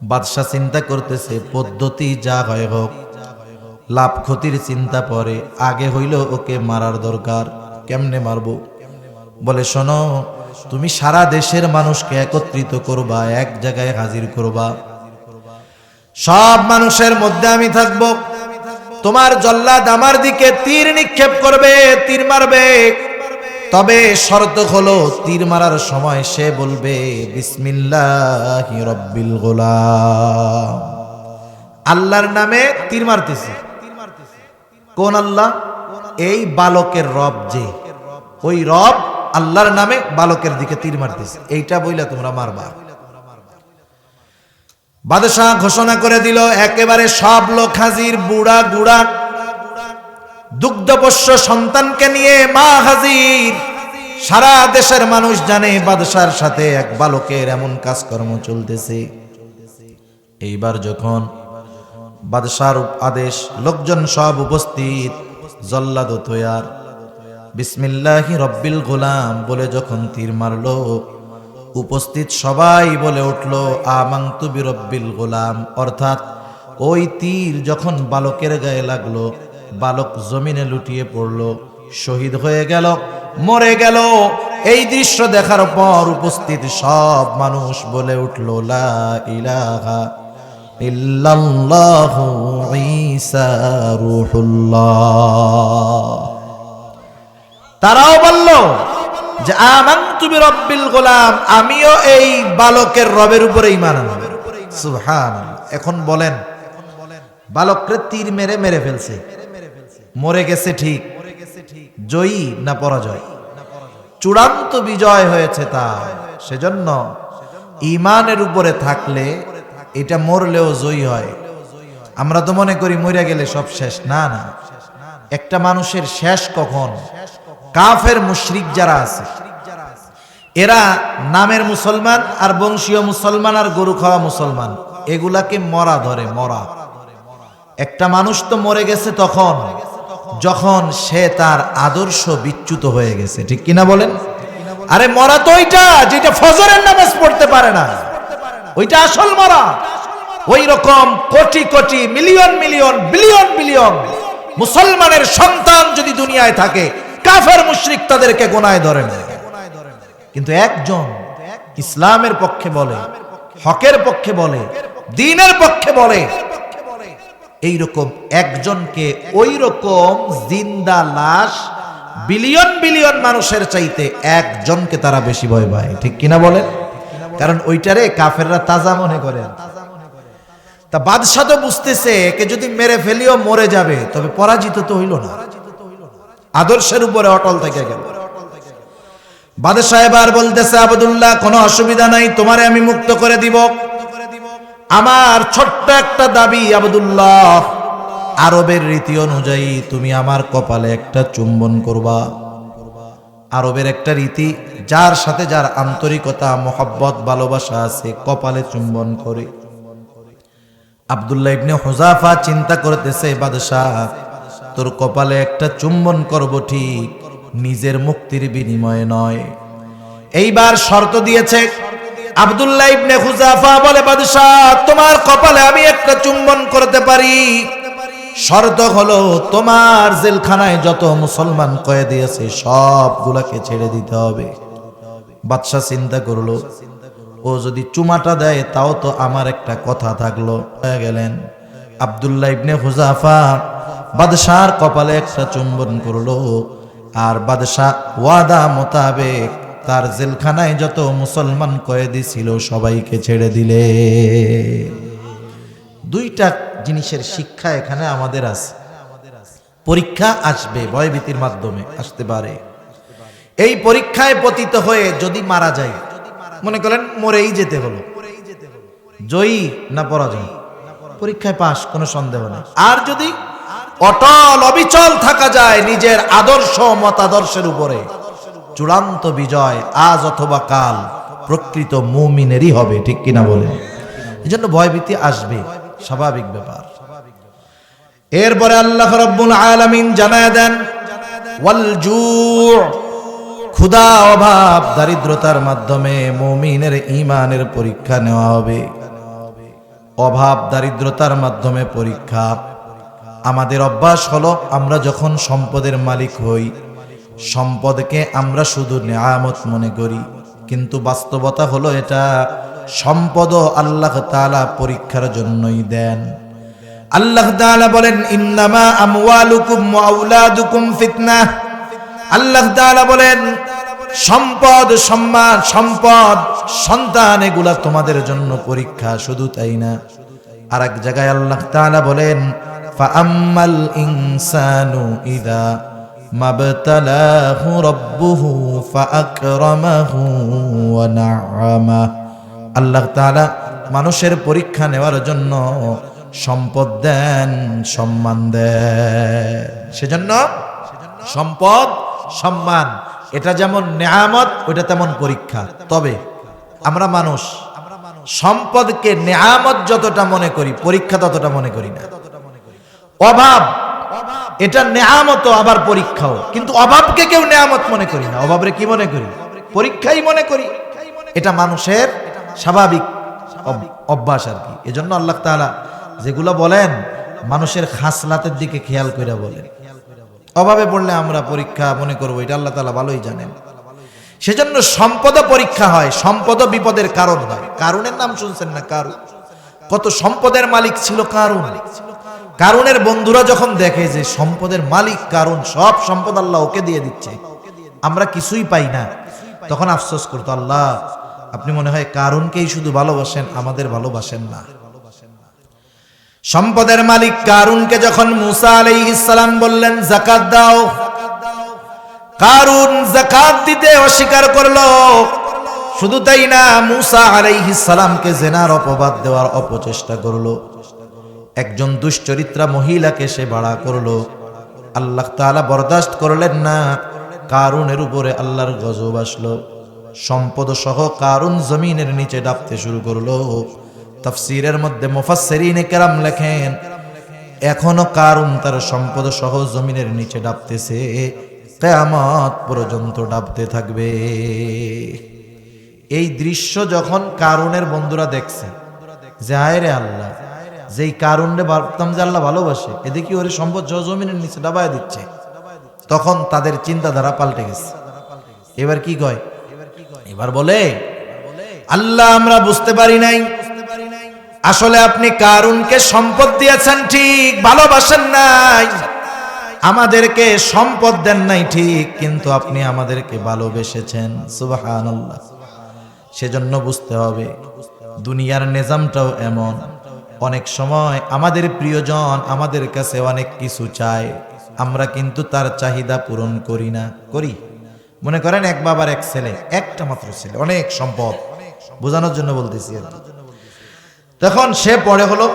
বাদশাহ চিন্তা করতেছে, পদ্ধতি যা হয় হোক, লাভ ক্ষতির চিন্তা পরে, আগে হইল ওকে মারার দরকার। কেমনে মারবো? বলে, শোনো, তুমি সারা দেশের মানুষকে একত্রিত করবা, এক জায়গায় হাজির করবা। সব মানুষের মধ্যে আমি থাকব। তোমার জল্লাদ আমার দিকে তীর নিক্ষেপ করবে, তীর মারবে। তবে শর্ত হলো, তীর মারার সময় সে বলবে, বিসমিল্লাহি রব্বিল গোলাম। আল্লাহর নামে তীর মারতেছি। কোন আল্লাহ? এই বালকের রব, যে ওই রব আল্লাহর নামে বালকের দিকে তীর মারতেছে, এইটা বইলা তোমরা মারবা। বাদশাহ ঘোষণা করে দিল, একেবারে সব লোক হাজির, বুড়া গুড়া, দুগ্ধপোষ্য সন্তানকে নিয়ে মা হাজির। সারা দেশের মানুষ জানে বাদশার সাথে এক বালকের এমন কাজকর্ম চলতেছে। এইবার যখন বাদশার আদেশ, লোকজন সব উপস্থিত, জল্লাদ তৈয়ার। বিসমিল্লাহি রব্বিল গোলাম বলে যখন তীর মারলো, উপস্থিত সবাই বলে উঠলো, আমানতু বিরব্বিল গোলাম। অর্থাৎ ওই তীর যখন বালকের গায়ে লাগলো, বালক জমিনে লুটিয়ে পড়লো, শহীদ হয়ে গেল, মরে গেল। এই দৃশ্য দেখার পর উপস্থিত সব মানুষ বলে উঠলো, লা ইলাহা ইল্লাল্লাহু ঈসা রূহুল্লাহ। তারাও বলল যে, আমানতু বিরব্বিল গোলাম, আমিও এই বালকের রবের উপরে ঈমান আনলাম। সুবহানাল্লাহ। এখন বলেন, বালককে তীর মেরে মেরে ফেলছে, মরে গেছে ঠিক, জয়ী না পরাজয়? চূড়ান্ত বিজয় হয়েছে তার। সেজন্য ঈমানের উপরে থাকলে এটা মরলেও জয়ী হয়। আমরা তো মনে করি মরে গেলে সব শেষ। না না, একটা মানুষের শেষ কখন? কাফের মুশরিক যারা আছে, এরা নামের মুসলমান আর বংশীয় মুসলমান আর গরু খাওয়া মুসলমান, এগুলাকে মরা ধরে। মরা একটা মানুষ তো মরে গেছে তখন যখন সে তার আদর্শ বিচ্যুত হয়ে গেছে, ঠিক কিনা বলেন? আরে মরা তো ওইটা যেটা ফজরের নামাজ পড়তে পারে না, ওইটা আসল মরা। ওই রকম crore crore, million million, billion billion মুসলমানের সন্তান যদি দুনিয়ায় থাকে, কাফের মুশরিক তাদেরকে গোনায় ধরে না। কিন্তু একজন ইসলামের পক্ষে বলে, হকের পক্ষে বলে, দ্বীনের পক্ষে বলে, এইরকম একজনকে ওই রকম জিন্দা লাশ বিলিয়ন বিলিয়ন মানুষের চাইতে একজনকে তারা বেশি ভয় পায়, ঠিক কিনা বলেন? কারণ ওইটারে কাফেররা তাজা মনে করে। তা বাদশাহ তো বুঝতেছে একে যদি মেরে ফেলিও মরে যাবে, তবে পরাজিত তো হইল না, আদর্শের উপরে অটল থেকে গেল। বাদশাহ এবার বলতেছে, আব্দুল্লাহ কোনো অসুবিধা নাই, তোমারে আমি মুক্ত করে দিব। আমার ছোট্ট একটা দাবি আব্দুল্লাহ, আরবের রীতি অনুযায়ী তুমি আমার কপালে একটা চুম্বন করবা। আরবের একটা রীতি, যার সাথে যার আন্তরিকতা মোহাব্বত ভালোবাসা আছে কপালে চুম্বন করে। আব্দুল্লাহ ইবনে হুযাফা চিন্তা করতেছে, বাদশাহ তোর কপালে একটা চুম্বন করব ঠিক, নিজের মুক্তির বিনিময়ে নয়। এইবার শর্ত দিয়েছে। আব্দুল্লাহ ইবনে হুযাফা বলে, বাদশাহ তোমার কপালে আমি একটা চুম্বন করতে পারি, শর্ত হলো তোমার জেলখানায় যত মুসলমান কয়েদি আছে সবগুলাকে ছেড়ে দিতে হবে। বাদশাহ চিন্তা করলো, ও যদি চুমাটা দেয় তাও তো আমার একটা কথা থাকলো। হয়ে গেলেন আব্দুল্লাহ ইবনে হুযাফা বাদশার কপালে একটা চুম্বন করলো, আর বাদশাহ ওয়াদা মোতাবেক তার জেলখানায় যত মুসলমান কয়েদি ছিল সবাইকে ছেড়ে দিলে। দুইটা জিনিসের শিক্ষা এখানে আমাদের আছে। পরীক্ষা আসবে, ভয়ভীতির মাধ্যমে আসতে পারে। এই পরীক্ষায় পতিত হয়ে যদি মারা যায়, মনে করেন মরেই যেতে হলো, জয়ী না পরাজয়, পরীক্ষায় পাস, কোনো সন্দেহ নেই। আর যদি অটল অবিচল থাকা যায় নিজের আদর্শ মতাদর্শের উপরে, চূড়ান্ত বিজয় আজ অথবা কাল প্রকৃত মুমিনেরই হবে, ঠিক কিনা বলেন? এই জন্য ভয়ভীতি আসবে, স্বাভাবিক ব্যাপার। এরপরে আল্লাহ রাব্বুল আলামিন জানায় দেন, ওয়াল জু', ক্ষুধা, অভাব, দারিদ্রতার মাধ্যমে মুমিনের ঈমানের পরীক্ষা নেওয়া হবে। অভাব দারিদ্রতার মাধ্যমে পরীক্ষা। আমাদের অভ্যাস হলো, আমরা যখন সম্পদের মালিক হই, সম্পদকে আমরা শুধু নেয়ামত মনে করি, কিন্তু বাস্তবতা হলো এটা সম্পদ আল্লাহ তাআলা পরীক্ষার জন্যই দেন। আল্লাহ তাআলা বলেন, ইন্নামা আমওয়ালুকুম ওয়া আওলাদুকুম ফিতনাহ। আল্লাহ তাআলা বলেন, সম্পদ, সম্মান, সম্পদ, সন্তান এগুলা তোমাদের জন্য পরীক্ষা। শুধু তাই না, আর এক জায়গায় আল্লাহ তাআলা বলেন, ফাআম্মাল ইনসানু ইযা মাবতালাহু রাব্বুহু ফাআকরামাহু ওয়া না'আমাহু। আল্লাহ তাআলা মানুষের পরীক্ষা নেওয়ার জন্য সম্পদ দেন, সম্মান দেন। সেজন্য সম্পদ, সম্মান এটা যেমন নেয়ামত, ওইটা তেমন পরীক্ষা। তবে আমরা মানুষ সম্পদকে নেয়ামত যতটা মনে করি, পরীক্ষা ততটা মনে করি না। অভাব এটা নেয়ামত আবার পরীক্ষাও, কিন্তু অভাবকে কেউ নেয়ামত মনে করি না, অভাবরে কি মনে করি? পরীক্ষাই মনে করি। এটা মানুষের স্বাভাবিক অভ্যাস আর কি। এজন্য আল্লাহ তাআলা যেগুলো বলেন মানুষের খাসলাতের দিকে খেয়াল করে বলেন। অভাবে পড়লে আমরা পরীক্ষা মনে করবো, এটা আল্লাহ তাআলা ভালোই জানেন। সেজন্য সম্পদ পরীক্ষা হয়, সম্পদ বিপদের কারণ হয়। কারুনের নাম শুনছেন না? কারুন কত সম্পদের মালিক ছিল। কারুনের বন্ধুরা যখন দেখে যে সম্পদের মালিক কারুন, সব সম্পদ আল্লাহ ওকে দিয়ে দিচ্ছে, আমরা কিছুই পাই না, তখন আফসোস করতো, আল্লাহ আপনি মনে হয় কারুনকেই শুধু ভালোবাসেন, আমাদের ভালোবাসেন না। সম্পদের মালিক কারুনকে যখন মুসা আলাইহিস সালাম বললেন যাকাত দাও, কারুন যাকাত দিতে অস্বীকার করলো। শুধু তাই না, মুসা আলাইহিস সালামকে জিনার অপবাদ দেওয়ার অপচেষ্টা করলো। একজন দুশ্চরিত্রা মহিলাকে সে ভাড়া করলো। আল্লাহ তাআলা বরদাস্ত করলেন না, কারুনের উপরে আল্লাহর গজব আসলো। সম্পদ সহ কারুন জমিনের নিচে ডাবতে শুরু করলো। তাফসীরের মধ্যে মুফাসসিরিনে কেরাম লেখেন, এখনো কারুন তার সম্পদ সহ জমিনের নিচে ডাবতেছে, কিয়ামত পর্যন্ত ডাবতে থাকবে। এই দৃশ্য যখন কারুনের বন্ধুরা দেখছে, যে হায় রে আল্লাহ, যেই কারুনরে ভাবতাম যে আল্লাহ ভালোবাসে, এদিকে ওরে সম্পদ সহ জমিনের নিচে ডাবায় দিচ্ছে, তখন তাদের চিন্তাধারা পাল্টে গেছে। এবার কি কয়? এবার বলে, আল্লাহ আমরা বুঝতে পারি নাই, আসলে আপনি কারুনকে সম্পদ দিয়েছেন ঠিক, ভালোবাসেন নাই। আমাদেরকে সম্পদ দেন নাই ঠিক, কিন্তু আপনি আমাদেরকে ভালোবেসেছেন। সুবহানাল্লাহ। সেজন্য বুঝতে হবে দুনিয়ার নিজামটাও এমন। অনেক সময় আমাদের প্রিয়জন আমাদের কাছে অনেক কিছু চায়, আমরা কিন্তু তার চাহিদা পূরণ করি না। করি? মনে করেন এক বাবার এক ছেলে, একটা মাত্র ছেলে, অনেক সম্পদ, বোঝানোর জন্য বলতেছি আর কি। তখন সে পড়ে হলো,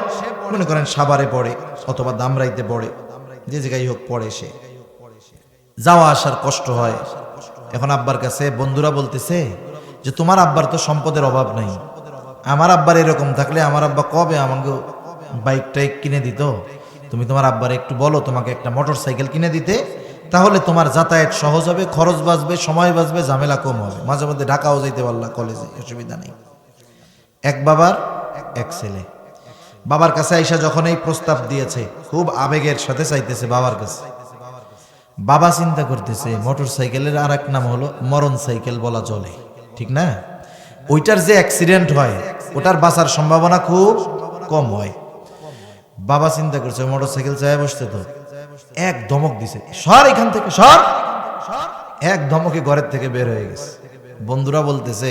মনে করেন সাভারে পড়ে অথবা দামরাইতে পড়ে, যে জায়গায় হোক পড়ে, সে যাওয়া আসার কষ্ট হয়। এখন আব্বার কাছে বন্ধুরা বলতেছে যে তোমার আব্বার তো সম্পদের অভাব নাই, আমার আব্বার এরকম থাকলে আমার আব্বা কবে আমাকে বাইকটা কিনে দিত, তুমি তোমার আব্বার একটু বলো তোমাকে একটা মোটর সাইকেল কিনে দিতে, তাহলে তোমার যাতায়াত সহজ হবে, খরচ বাঁচবে, সময় বাঁচবে, ঝামেলা কম হবে, মাঝে মধ্যে ঢাকাও যাইতে পারলা কলেজে, অসুবিধা নেই। এক বাবার এক ছেলে বাবার কাছে আইসা যখন এই প্রস্তাব দিয়েছে, খুব আবেগের সাথে চাইতেছে বাবার কাছে। বাবা চিন্তা করতেছে মোটর সাইকেলের আর এক নাম হলো মরণ সাইকেল বলা চলে, ঠিক না? ওইটার যে অ্যাক্সিডেন্ট হয় ওটার বাঁচার সম্ভাবনা খুব কম হয়। বাবা চিন্তা করছে মোটর সাইকেল চায় বসতে, তো এক ধমক দিছে, সর এখান থেকে সর, এক ধমকে ঘরের থেকে বের হয়ে গেছে। বন্ধুরা বলতেছে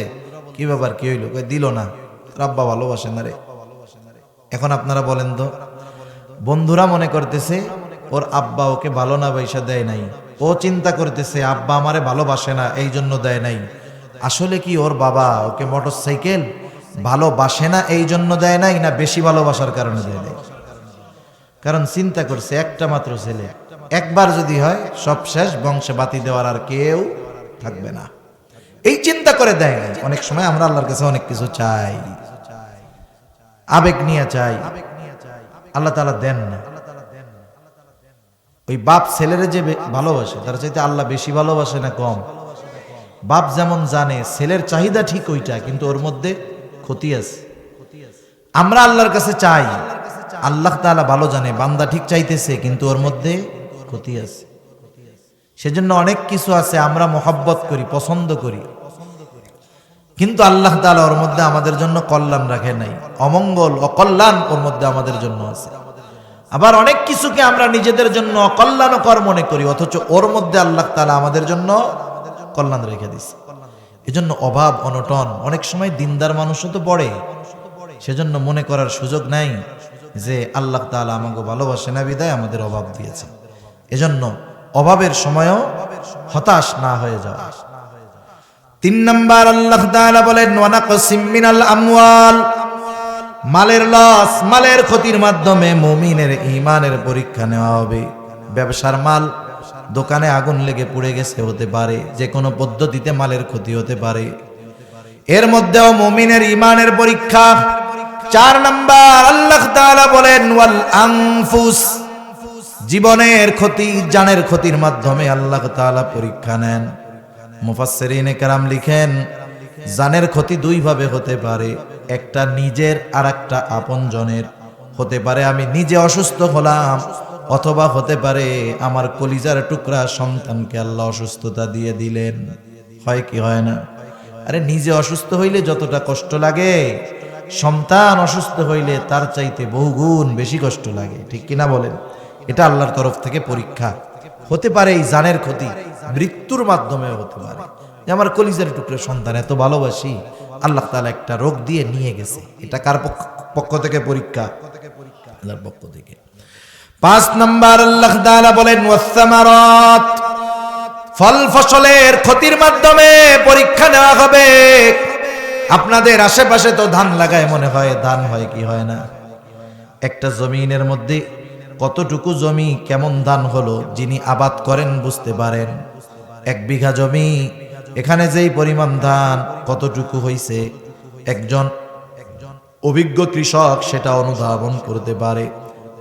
কি ব্যাপার, কি হইলো? দিল না, আব্বা ভালোবাসে না রে। এখন আপনারা বলেন তো, বন্ধুরা মনে করতেছে ওর আব্বা ওকে ভালো না পয়সা দেয় নাই, ও চিন্তা করতেছে আব্বা আমারে ভালোবাসে না এই জন্য দেয় নাই। আসলে কি ওর বাবা ওকে মোটর সাইকেল ভালোবাসে না এই জন্য দেয় নাই, না বেশি ভালোবাসার কারণে দেয় নাই? কারণ চিন্তা করছে একটা মাত্র ছেলে, একবার যদি হয় সব শেষ, বংশে বাতি দেওয়ার আর কেউ থাকবে না, এই চিন্তা করে দেয় নাই। অনেক সময় আমরা আল্লাহর কাছে অনেক কিছু চাই, আবেগ নিয়ে চাই, আল্লাহ তাআলা দেন না। ওই বাপ ছেলেরে যে ভালোবাসে তার চাইতে আল্লাহ বেশি ভালোবাসে না কম? বাপ যেমন জানে ছেলের চাহিদা ঠিক ওইটা, কিন্তু ওর মধ্যে ক্ষতি আছে। আমরা আল্লাহর কাছে চাই, আল্লাহ তাআলা ভালো জানে বান্দা ঠিক চাইতেছে কিন্তু ওর মধ্যে ক্ষতি আছে। সেজন্য অনেক কিছু আছে আমরা মহব্বত করি, পছন্দ করি, কিন্তু আল্লাহ তাআলা ওর মধ্যে আমাদের জন্য কল্যাণ রাখে নাই, অমঙ্গল অকল্যাণ ওর মধ্যে আমাদের জন্য আছে। আবার অনেক কিছুকে আমরা নিজেদের জন্য অকল্যাণকর মনে করি, অথচ ওর মধ্যে আল্লাহ তাআলা আমাদের জন্য কল্যাণ রেখে দিছে। এজন্য অভাব অনটন অনেক সময় দিনদার মানুষও তো পড়ে, সেজন্য মনে করার সুযোগ নাই যে আল্লাহ তাআলা আমাকে ভালোবাসে না বিদায় আমাদের অভাব দিয়েছে। এজন্য অভাবের সময়ও হতাশ না হয়ে যাওয়া। 3 নাম্বার আল্লাহ তাআলা বলেন ওয়ানাকসিম মিনাল আমওয়াল, মালের লস, মালের ক্ষতির মাধ্যমে মুমিনের ঈমানের পরীক্ষা নেওয়া হবে। ব্যবসার মাল, দোকানে আগুন লেগে পুড়ে গেছে হতে পারে, যে কোনো পদ্ধতিতে মালের ক্ষতি হতে পারে, এর মধ্যেও মুমিনের ঈমানের পরীক্ষা। 4 নাম্বার আল্লাহ তাআলা বলেন ওয়াল আনফুস, জীবনের ক্ষতি, জানের ক্ষতির মাধ্যমে আল্লাহ তাআলা পরীক্ষা নেন। মুফাসসিরিনে কেরাম লিখেন জানের ক্ষতি 2 ভাবে হতে পারে, একটা নিজের আর একটা আপনজনের। হতে পারে আমি নিজে অসুস্থ হলাম, অথবা হতে পারে আমার কলিজার টুকরা সন্তানকে আল্লাহ অসুস্থতা দিয়ে দিলেন। হয় কি হয় না? আরে নিজে অসুস্থ হইলে যতটা কষ্ট লাগে, সন্তান অসুস্থ হইলে তার চাইতে বহুগুণ বেশি কষ্ট লাগে, ঠিক কিনা বলেন? এটা আল্লাহর তরফ থেকে পরীক্ষা। হতে পারে এই জানের ক্ষতি মৃত্যুর মাধ্যমেও হতে পারে, যে আমার কলিজার টুকরা সন্তান এত ভালোবাসি, আল্লাহ তাআলা একটা রোগ দিয়ে নিয়ে গেছে, এটা কার পক্ষ থেকে পরীক্ষা? আল্লাহর পক্ষ থেকে। 5 নাম্বার আল্লাহ তাআলা বলেন ওয়াসসামারাত, ফল ফসলের ক্ষতির মাধ্যমে পরীক্ষা নেওয়া হবে। আপনাদের আশেপাশে তো ধান লাগায়, মনে হয় ধান হয় কি হয় না? একটা জমিনের মধ্যে কতটুকু জমি কেমন ধান হলো যিনি আবাদ করেন বুঝতে পারেন। 1 বিঘা জমি, এখানে যেই পরিমাণ ধান কতটুকু হইছে একজন অভিজ্ঞ কৃষক সেটা অনুধাবন করতে পারে।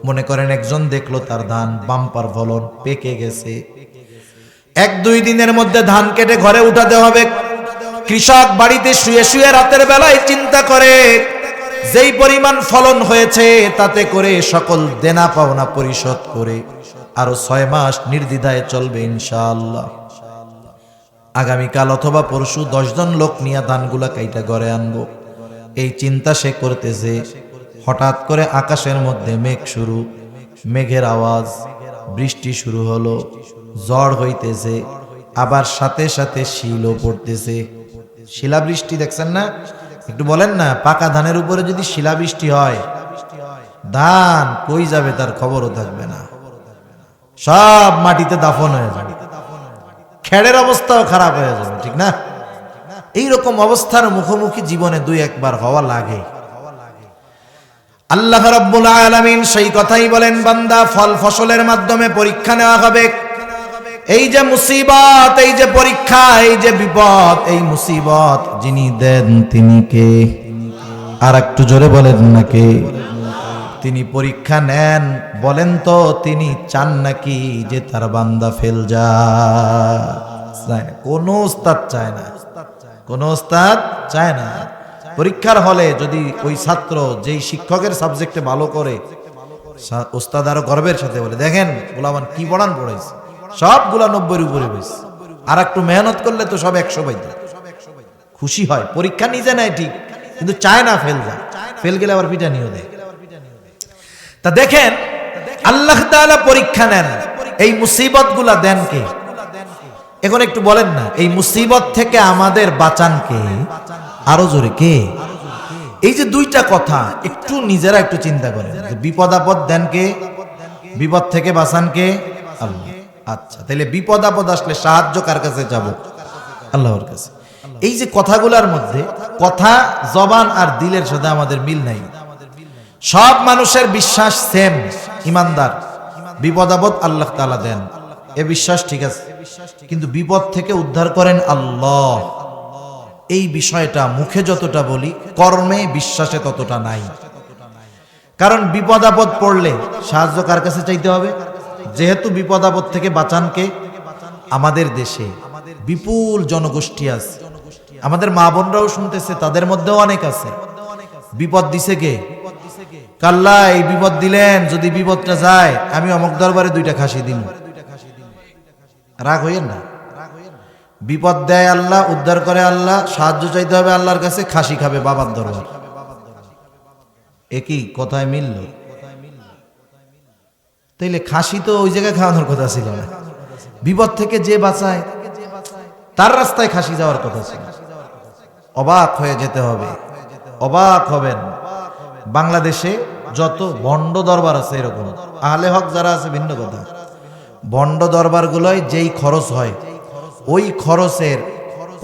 মনে করেন একজন দেখলো তার ধান বাম্পার ফলন, পেকে গেছে, 1-2 দিনের মধ্যে ধান কেটে ঘরে উঠাতে হবে। কৃষক বাড়িতে শুয়ে শুয়ে রাতের বেলায় চিন্তা করে যেই পরিমাণ ফলন হয়েছে তাতে করে সকল দেনা পাওনা পরিশোধ করে আরো 6 মাস নির্দ্বিধায় চলবে ইনশাআল্লাহ। আগামীকাল অথবা পরশু 10 জন লোক নিয়ে ধানগুলা কাইটা ঘরে আনবো, এই চিন্তা সে করতেছে। হঠাৎ করে আকাশের মধ্যে মেঘ শুরু, মেঘের আওয়াজ, বৃষ্টি শুরু হলো, ঝড় হইতেছে, আবার সাথে সাথে শিলও পড়তেছে। শিলাবৃষ্টি দেখছেন না? একটু বলেন না, পাকা ধানের উপরে যদি শিলাবৃষ্টি হয় ধান কই যাবে তার খবরও থাকবে না, সব মাটিতে দাফন হয়ে যাবে। খেড়ের অবস্থাও খারাপ হয়ে যাবে, ঠিক না? এইরকম অবস্থার মুখোমুখি জীবনে দুই একবার হওয়া লাগে। আল্লাহ রাব্বুল আলামিন সেই কথাই বলেন, বান্দা ফল ফসলের মাধ্যমে পরীক্ষা নেওয়া হবে। এই যে মুসিবত, এই যে পরীক্ষা, এই যে বিপদ, এই মুসিবত যিনি দেন তিনি কে? আর একটু জোরে বলেন না কে? তিনি পরীক্ষা নেন, বলেন তো তিনি চান নাকি যে তার বান্দা ফেল যায়? কোন উস্তাদ চায় না, কোন উস্তাদ চায় না। পরীক্ষার হলে যদি ওই ছাত্র যেই শিক্ষকের সাবজেক্টে ভালো করে, উস্তাদ আরো গর্বের সাথে বলে, দেখেন গোলামান কি পড়ান পড়াইছে, সবগুলা 90-এর উপরে হয়েছে, আর একটু মেহনত করলে তো সব 100 পাইতে, খুশি হয়। পরীক্ষা নিজে নেয় ঠিক, কিন্তু চায় না ফেল যায়। ফেল গেলে আবার পিটা নিয়ে দেয়। তা দেখেন আল্লাহ তাআলা পরীক্ষা নেন, এই মুসিবত গুলা দেন কে? এখন একটু বলেন না, এই মুসিবত থেকে আমাদের বাঁচান কে? আরো জোরে কে? এই যে দুইটা কথা একটু নিজেরা একটু চিন্তা করেন, বিপদ আপদ দেন কে, বিপদ থেকে বাঁচান কে? আল্লাহ। আচ্ছা, তাহলে বিপদ আপদ আসলে সাহায্য কার কাছে যাব? আল্লাহর কাছে। এই যে কথাগুলোর মধ্যে কথা জবান আর দিলের সাথে আমাদের মিল নাই। সব মানুষের বিশ্বাস সেম, ইমানদার, বিপদ আপদ আল্লাহ তাআলা দেন, এ বিশ্বাস ঠিক আছে, কিন্তু বিপদ থেকে উদ্ধার করেন আল্লাহ, এই বিষয়টা মুখে যতটা বলি কর্মে বিশ্বাসে ততটা নাই। কারণ বিপদ আপদ পড়লে সাহায্য কার কাছে চাইতে হবে? যেহেতু বিপদ আপদ থেকে বাঁচান কে? আমাদের দেশে বিপুল জনগোষ্ঠী আছে, আমাদের মা বোনরাও শুনতেছে, তাদের মধ্যেও অনেক আছে। বিপদ দিছে কে? কাল্লা এই বিপদ দিলেন, যদি বিপদটা যায় আমি অমুক দরবারে 2টা খাসি দিন। রাগ হইয়েন না, বিপদ দেয় আল্লাহ, উদ্ধার করে আল্লাহ, সাহায্য চাইতে হবে আল্লাহর কাছে, খাসি খাবে বাবার দরবার। একই কথায় মিলল? তাইলে খাসি তো ওই জায়গায় খাওয়ানোর কথা ছিল না, বিপদ থেকে যে বাঁচায় তার রাস্তায় খাসি যাওয়ার কথা ছিল। অবাক হয়ে যেতে হবে, অবাক হবেন। বাংলাদেশে যত ভণ্ড দরবার আছে, এরকম আহলে হক যারা আছে ভিন্ন কথা, ভণ্ড দরবারগুলোয় যেই খরচ হয়, ওই খরচের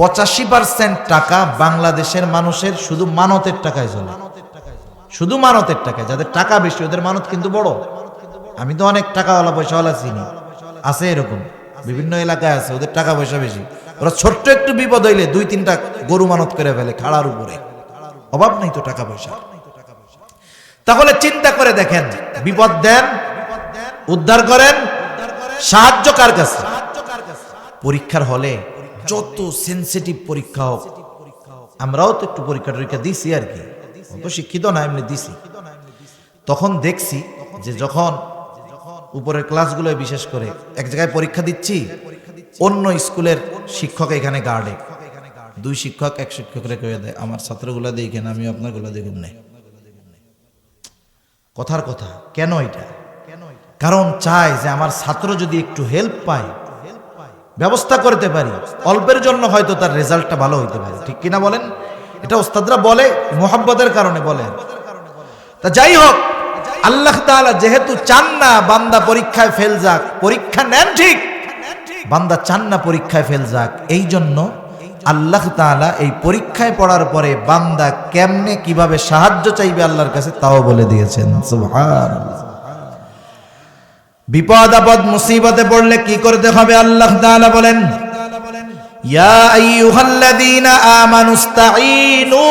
85% টাকা বাংলাদেশের মানুষের শুধু মানতের টাকায় চলে, শুধু মানতের টাকায়। যাদের টাকা বেশি ওদের মানত কিন্তু বড়। আমি তো অনেক টাকাওয়ালা পয়সাওয়ালা চিনি, আছে এরকম বিভিন্ন এলাকায় আছে, ওদের টাকা পয়সা বেশি, ওরা ছোট্ট একটু বিপদ হইলে 2-3টা গরু মানত করে ফেলে খাড়ার উপরে, অভাব নাই তো টাকা পয়সা। তাহলে চিন্তা করে দেখেন, বিপদ দেন, উদ্ধার করেন, সাহায্য কার কাছে? পরীক্ষার হলে যত সেনসিটিভ পরীক্ষা হোক, আমরাও তো একটু পরীক্ষা টরীক্ষা দিছি আর কি, অত শিক্ষিত না, এমনি দিছি। তখন দেখছি যে যখন উপরের ক্লাসগুলোয় বিশেষ করে এক জায়গায় পরীক্ষা দিচ্ছি, অন্য স্কুলের শিক্ষক এখানে গার্ডে, 2 শিক্ষক 1 শিক্ষকরে কয়ে দেয়, আমার ছাত্রগুলা দেখেন, আমি আপনার গুলা দেখুন নাই। কথার কথা কেন এটা? কারণ চায় যে আমার ছাত্র যদি একটু হেল্প পায়, ব্যবস্থা করতে পারি, অল্পের জন্য হয়তো তার রেজাল্টটা ভালো হইতে পারে, ঠিক কিনা বলেন? এটা ওস্তাদরা বলে, মোহাব্বতের কারণে বলে। তা যাই হোক, আল্লাহ তাআলা যেহেতু চান না বান্দা পরীক্ষায় ফেল যাক, পরীক্ষা নেন ঠিক, বান্দা চান না পরীক্ষায় ফেল যাক, এই জন্য আল্লাহ তাআলা এই পরীক্ষায় পড়ার পরে বান্দা কেমনে কিভাবে সাহায্য চাইবে আল্লাহর কাছে তাও বলে দিয়েছেন। সুবহানাল্লাহ। বিপদ আপদ মুসিবতে পড়লে কি করতে হবে আল্লাহ তাআলা বলেন, ইয়া আইয়ুহাল্লাযীনা আমানুস্তাঈনু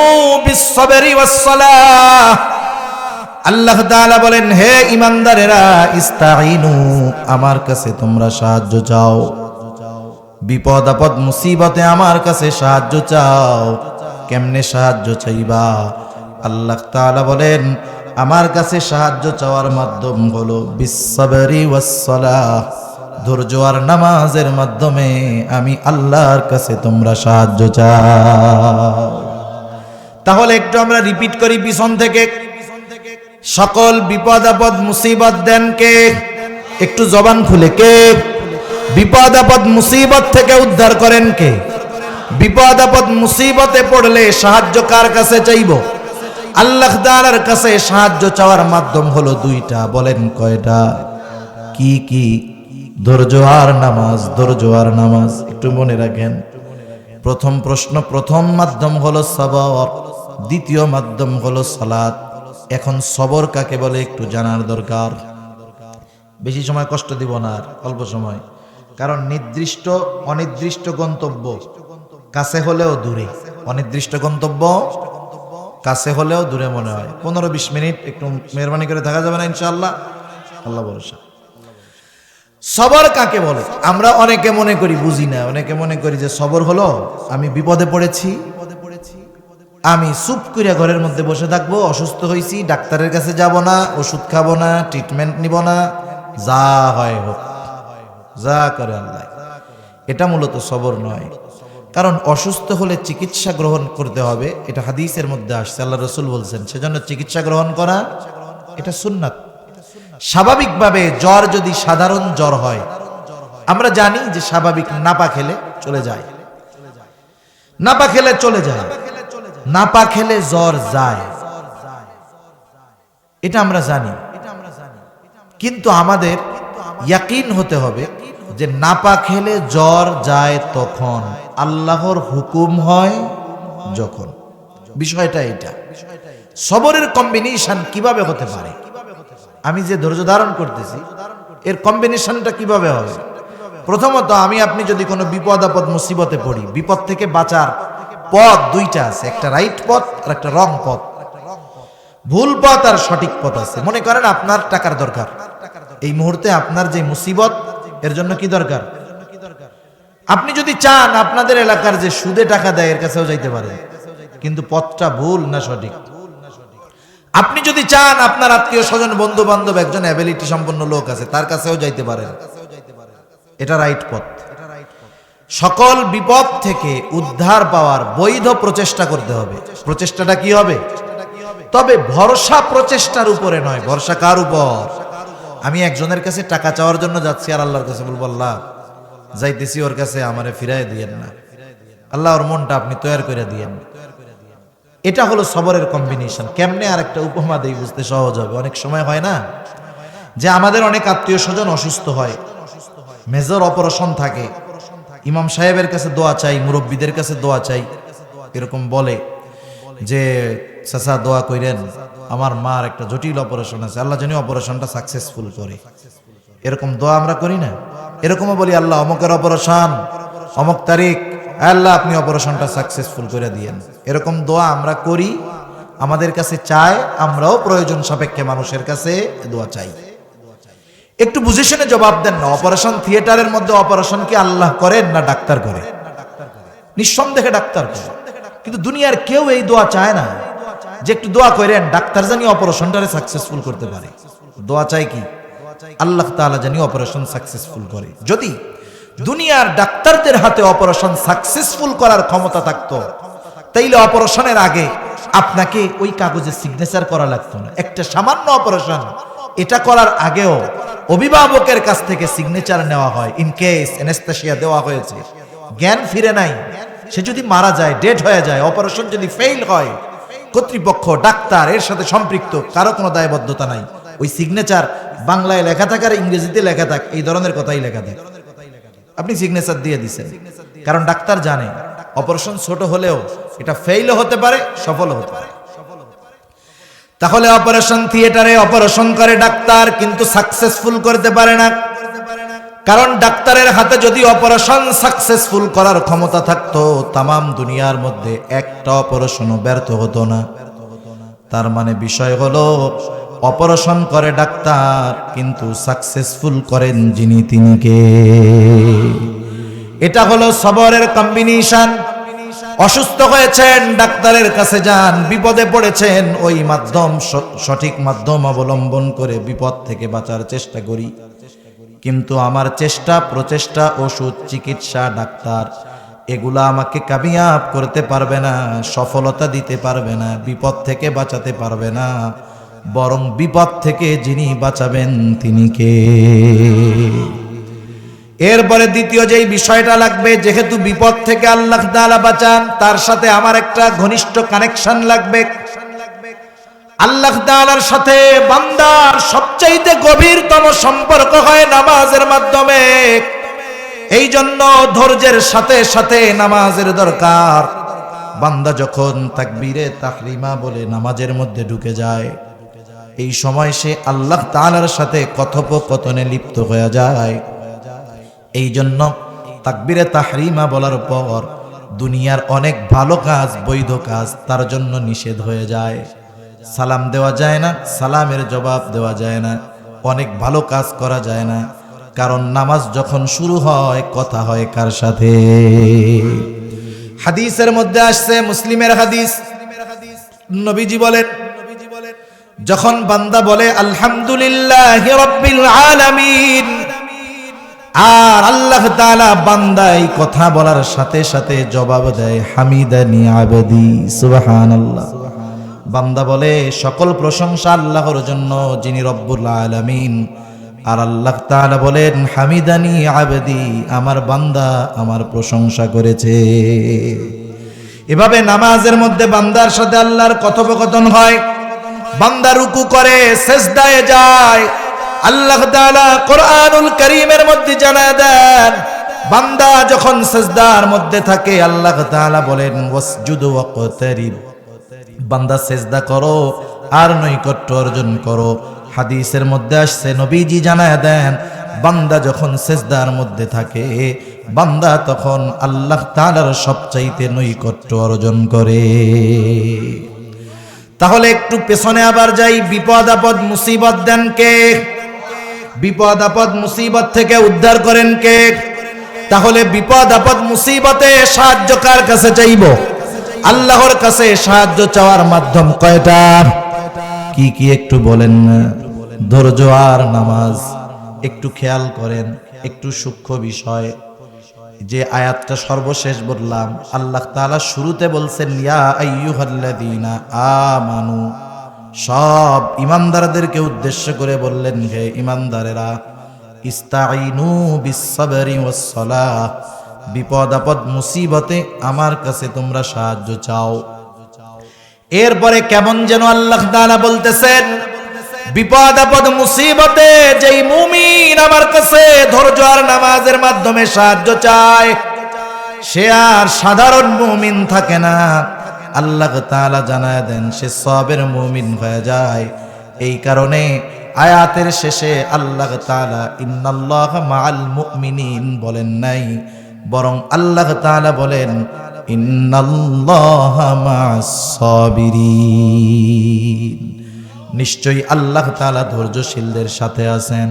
বিস-সাবরি ওয়াস-সালাহ। আল্লাহ তাআলা বলেন, হে ঈমানদারেরা, ইস্তাঈনু, আমার কাছে তোমরা সাহায্য চাও, বিপদ আপদ মুসিবতে আমার কাছে সাহায্য চাও। কেমনে সাহায্য চাইবা? আল্লাহ তাআলা বলেন, আমার কাছে সাহায্য চাওয়ার মাধ্যম হলো বিস-সাবরি ওয়াস-সালাহ, ধৈর্য আর নামাজের মাধ্যমে আমি আল্লাহর কাছে তোমরা সাহায্য চাও। তাহলে একটু আমরা রিপিট করি পিছন থেকে, সকল বিপদ আপদ মুসিবত দেন কে? একটু জবান খুলে কে? বিপদ আপদ মুসিবত থেকে উদ্ধার করেন কে? বিপদ আপদ মুসিবতে পড়লে সাহায্য কার কাছে চাইব? আল্লাহ তাআলার কাছে সাহায্য চাওয়ার মাধ্যম হলো 2টা। বলেন কয়টা? কি কি? ধৈর্য আর নামাজ, ধৈর্য আর নামাজ। একটু মনে রাখেন, প্রথম প্রশ্ন, প্রথম মাধ্যম হলো সবর, দ্বিতীয় মাধ্যম হলো সালাত। এখন সবর কাকে বলে একটু জানার দরকার। বেশি সময় কষ্ট দিব না, আর অল্প সময়, কারণ নির্দিষ্ট অনির্দিষ্ট গন্তব্য কাছে হলেও দূরে, অনির্দিষ্ট গন্তব্য কাছে হলেও দূরে মনে হয়। 15-20 মিনিট একটু মেহরবানি করে থাকা যাবে না ইনশাআল্লাহ? আল্লাহ ভরসা। সবর কাকে বলে? আমরা অনেকে মনে করি বুঝি না, অনেকে মনে করি যে সবর হলো আমি বিপদে পড়েছি, আমি চুপ করে ঘরের মধ্যে বসে থাকবো, অসুস্থ হয়েছি, ডাক্তারের কাছে যাব না, ওষুধ খাবো না, ট্রিটমেন্ট নিব না, যা হয় হোক, যা করে আল্লাহ। এটা মূলত সবর নয়, কারণ অসুস্থ হলে চিকিৎসা গ্রহণ করতে হবে, এটা হাদিসের মধ্যে আসছে, আল্লাহ রসুল বলছেন। সেজন্য চিকিৎসা গ্রহণ করা এটা সুন্নাত। স্বাভাবিকভাবে জ্বর যদি সাধারণ জ্বর হয়, আমরা জানি যে স্বাভাবিক নাপা খেলে চলে যায়, নাপা খেলে চলে যায়, নাপা খেলে জ্বর যায়, এটা আমরা জানি। কিন্তু আমাদের ইয়াকিন হতে হবে যে নাপা খেলে জ্বর যায় তখন, আল্লাহর হুকুম হয় যখন। বিষয়টা এটা। সবরের কম্বিনেশন কিভাবে হতে পারে? আমি যে ধৈর্য ধারণ করতেছি এর কম্বিনেশনটা কিভাবে হবে? প্রথমত, আমি আপনি যদি কোনো বিপদ আপদ মুসিবতে পড়ি, বিপদ থেকে বাঁচার পথ দুইটা আছে, একটা রাইট পথ আর একটা রং পথ। ভুল পথ আর সঠিক পথ আছে। মনে করেন আপনার টাকার দরকার, এই মুহূর্তে আপনার যে মুসিবত, এর জন্য কি দরকার? আপনি যদি চান আপনাদের এলাকার যে সুদে টাকা দেয় এর কাছেও যাইতে পারেন, কিন্তু পথটা ভুল না সঠিক? আপনি যদি চান আপনার আত্মীয় স্বজন বন্ধু বান্ধব একজন অ্যাবিলিটি সম্পন্ন লোক আছে, তার কাছেও যাইতে পারেন, এটা রাইট পথ। সকল বিপদ থেকে উদ্ধার পাওয়ার বৈধ প্রচেষ্টা করতে হবে। প্রচেষ্টাটা কি হবে? তবে ভরসা প্রচেষ্টার উপরে নয়। ভরসা কার উপর? আমি একজনের কাছে টাকা চাওয়ার জন্য যাচ্ছি আর আল্লাহর কাছে বলবো, আল্লাহ যাইতেছি ওর কাছে, আমারে ফিরাই দিয়েন না, আল্লাহ ওর মনটা আপনি তৈরি করে দিয়েন। এটা হলো সবরের কম্বিনেশন। কেমনে? আর একটা উপমা দেই, বুঝতে সহজ হবে। অনেক সময় হয় না যে আমাদের অনেক আত্মীয় স্বজন অসুস্থ হয়, মেজর অপারেশন থাকে, ইমাম সাহেবের কাছে দোয়া চাই, মুরব্বীদের কাছে দোয়া চাই, এরকম বলে যে চাচা দোয়া কইরেন, আমার মার একটা জটিল অপারেশন আছে, আল্লাহ জানি অপারেশনটা সাকসেসফুল করে। এরকম দোয়া আমরা করি না? এরকমও বলি, আল্লাহ অমকের অপারেশন অমক তারিখ, আল্লাহ আপনি অপারেশনটা সাকসেসফুল করে দিয়েন। এরকম দোয়া আমরা করি, আমাদের কাছে চায়, আমরাও প্রয়োজন সাপেক্ষে মানুষের কাছে দোয়া চাই। একটু বুঝে শুনে জবাব দেন না। অপারেশন থিয়েটারের মধ্যে অপারেশন কি আল্লাহ করেন না ডাক্তার করে? নিঃসন্দেহে ডাক্তার করে। কিন্তু দুনিয়ার কেউ এই দোয়া চায় না যে একটু দোয়া করেন ডাক্তার জানি অপারেশনটারে সাকসেসফুল করতে পারে। দোয়া চাই কি? আল্লাহ তাআলা জানি অপারেশন সাকসেসফুল করে। যদি দুনিয়ার ডাক্তারদের হাতে অপারেশন সাকসেসফুল করার ক্ষমতা থাকতো, তাইলে অপারেশনের আগে আপনাকে ওই কাগজে সিগনেচার করা লাগতো না। একটা সামান্য অপারেশন, এটা করার আগেও অভিভাবকের কাছ থেকে সিগনেচার নেওয়া হয়। ইন কেস অ্যানেস্থেসিয়া দেওয়া হয়েছে, জ্ঞান ফিরে নাই, সে যদি মারা যায়, ডেড হয়ে যায়, অপারেশন যদি ফেইল হয়, কর্তৃপক্ষ, ডাক্তার এর সাথে সম্পৃক্ত, কারো কোনো দায়বদ্ধতা নাই। ওই সিগনেচার বাংলায় লেখা থাক আর ইংরেজিতে লেখা থাক, এই ধরনের কথাই লেখা থাক, আপনি সিগনেচার দিয়ে দিচ্ছেন। কারণ ডাক্তার জানে অপারেশন ছোট হলেও এটা ফেইলও হতে পারে, সফলও হতে পারে। তাহলে অপারেশন থিয়েটারে অপারেশন করে ডাক্তার, কিন্তু সাকসেসফুল করতে পারে না। কারণ ডাক্তারের হাতে যদি অপারেশন সাকসেসফুল করার ক্ষমতা থাকতো, তামাম দুনিয়ার মধ্যে একটা অপারেশনও ব্যর্থ হতো না। তার মানে বিষয় হলো অপারেশন করে ডাক্তার, কিন্তু সাকসেসফুল করেন যিনি, তিনি কে? এটা হলো সবরের কম্বিনেশন। অসুস্থ হয়েছেন, ডাক্তারের কাছে যান, বিপদে পড়েছেন, ওই মাধ্যম, সঠিক মাধ্যম অবলম্বন করে বিপদ থেকে বাঁচার চেষ্টা করি। কিন্তু আমার চেষ্টা, প্রচেষ্টা, ওষুধ, চিকিৎসা, ডাক্তার, এগুলা আমাকে কামিয়াব করতে পারবে না, সফলতা দিতে পারবে না, বিপদ থেকে বাঁচাতে পারবে না। বরং বিপদ থেকে যিনি বাঁচাবেন তিনি কে? এরপরে দ্বিতীয় যেই বিষয়টা লাগবে, যেহেতু বিপদ থেকে আল্লাহ তাআলা বাঁচান, তার সাথে আমার একটা ঘনিষ্ঠ কানেকশন লাগবে। আল্লাহ তাআলার সাথে বান্দার সবচাইতে গভীরতম সম্পর্ক হয় নামাজের মাধ্যমে। এই জন্য ধৈর্যের সাথে সাথে নামাজের দরকার। বান্দা যখন তাকবীরে তাহরিমা বলে নামাজের মধ্যে ঢুকে যায়, এই সময় সে আল্লাহ তাআলার সাথে কথোপকথনে লিপ্ত হয়ে যায়। এই জন্য তাকবীরে তাহরিমা বলার পর দুনিয়ার অনেক ভালো কাজ, বৈধ কাজ তার জন্য নিষেধ হয়ে যায়। সালাম দেওয়া যায় না, সালামের জবাব দেওয়া যায় না, অনেক ভালো কাজ করা যায় না। কারণ নামাজ যখন শুরু হয়, কথা হয় কার সাথে? হাদিসের মধ্যে আসছে, মুসলিমের হাদিস, নবীজি বলেন, যখন বান্দা বলে আলহামদুলিল্লাহি রাব্বিল আলামিন, আর আল্লাহ তাআলা বান্দা এই কথা বলার সাথে সাথে জবাব দেয় হামিদানি আবদি, সুবহানাল্লাহ। বান্দা বলে সকল প্রশংসা আল্লাহর জন্য, যিনি রব্বুল আলামিন। আর আল্লাহ তাআলা বলেন হামিদানি আবদি, আমার বান্দা আমার প্রশংসা করেছে। এভাবে নামাজের মধ্যে বান্দার সাথে আল্লাহর কথোপকথন হয়। বান্দা রুকু করে, সিজদায় যায়। আল্লাহ তাআলা কোরআনুল কারীমের মধ্যে জানায় দেন, বান্দা যখন সিজদার মধ্যে থাকে আল্লাহ তাআলা বলেন ওয়াসজুদু ওয়াকতারিব, বান্দা সিজদা করো আর নৈকট্য অর্জন করো। হাদিসের মধ্যে আসছে, নবীজি জানায় দেন, বান্দা যখন সিজদার মধ্যে থাকে বান্দা তখন আল্লাহ তাআলার সবচাইতে নৈকট্য অর্জন করে। তাহলে একটু পেছনে আবার যাই, বিপদ আপদ মুসিবত দেন কে? বিপদ আপদ মুসিবত থেকে উদ্ধার করেন কে? তাহলে বিপদ আপদ মুসিবতে সাহায্য কার কাছে চাইব? আল্লাহর কাছে সাহায্য চাওয়ার মাধ্যম কয়টা? কি কি একটু বলেন না? ধৈর্য আর নামাজ। একটু খেয়াল করেন, একটু সূক্ষ্ম বিষয়। যে আয়াতটা সর্বশেষ বললাম, আল্লাহ তাআলা শুরুতে বলছেন ইয়া আইয়ুহাল্লাযীনা আমানু, সব ঈমানদারদেরকে উদ্দেশ্য করে বললেন, হে ঈমানদারেরা, ইস্তাঈনু বিস-সাবরি ওয়াস-সালাহ, বিপদ আপদ মুসিবতে আমার কাছে তোমরা সাহায্য চাও। এরপরে কেমন যেন আল্লাহ তাআলা বলতেছেন, বিপদ আপদ মুসিবতে যেই মুমিন আমার কাছে ধৈর্য আর নামাজের মাধ্যমে সাহায্য চায়, সে আর সাধারণ মুমিন থাকে না। আল্লাহ তাআলা জানায় দেন সে সবের মুমিন হয়ে যায়। এই কারণে আয়াতের শেষে আল্লাহ তাআলা ইন্নাল্লাহা মাআল মুমিনিন বলেন নাই, বরং আল্লাহ তাআলা বলেন ইন্নাল্লাহা মা'আস সাবিরিন, নিশ্চয়ই আল্লাহ তাআলা ধৈর্যশীলদের সাথে আছেন।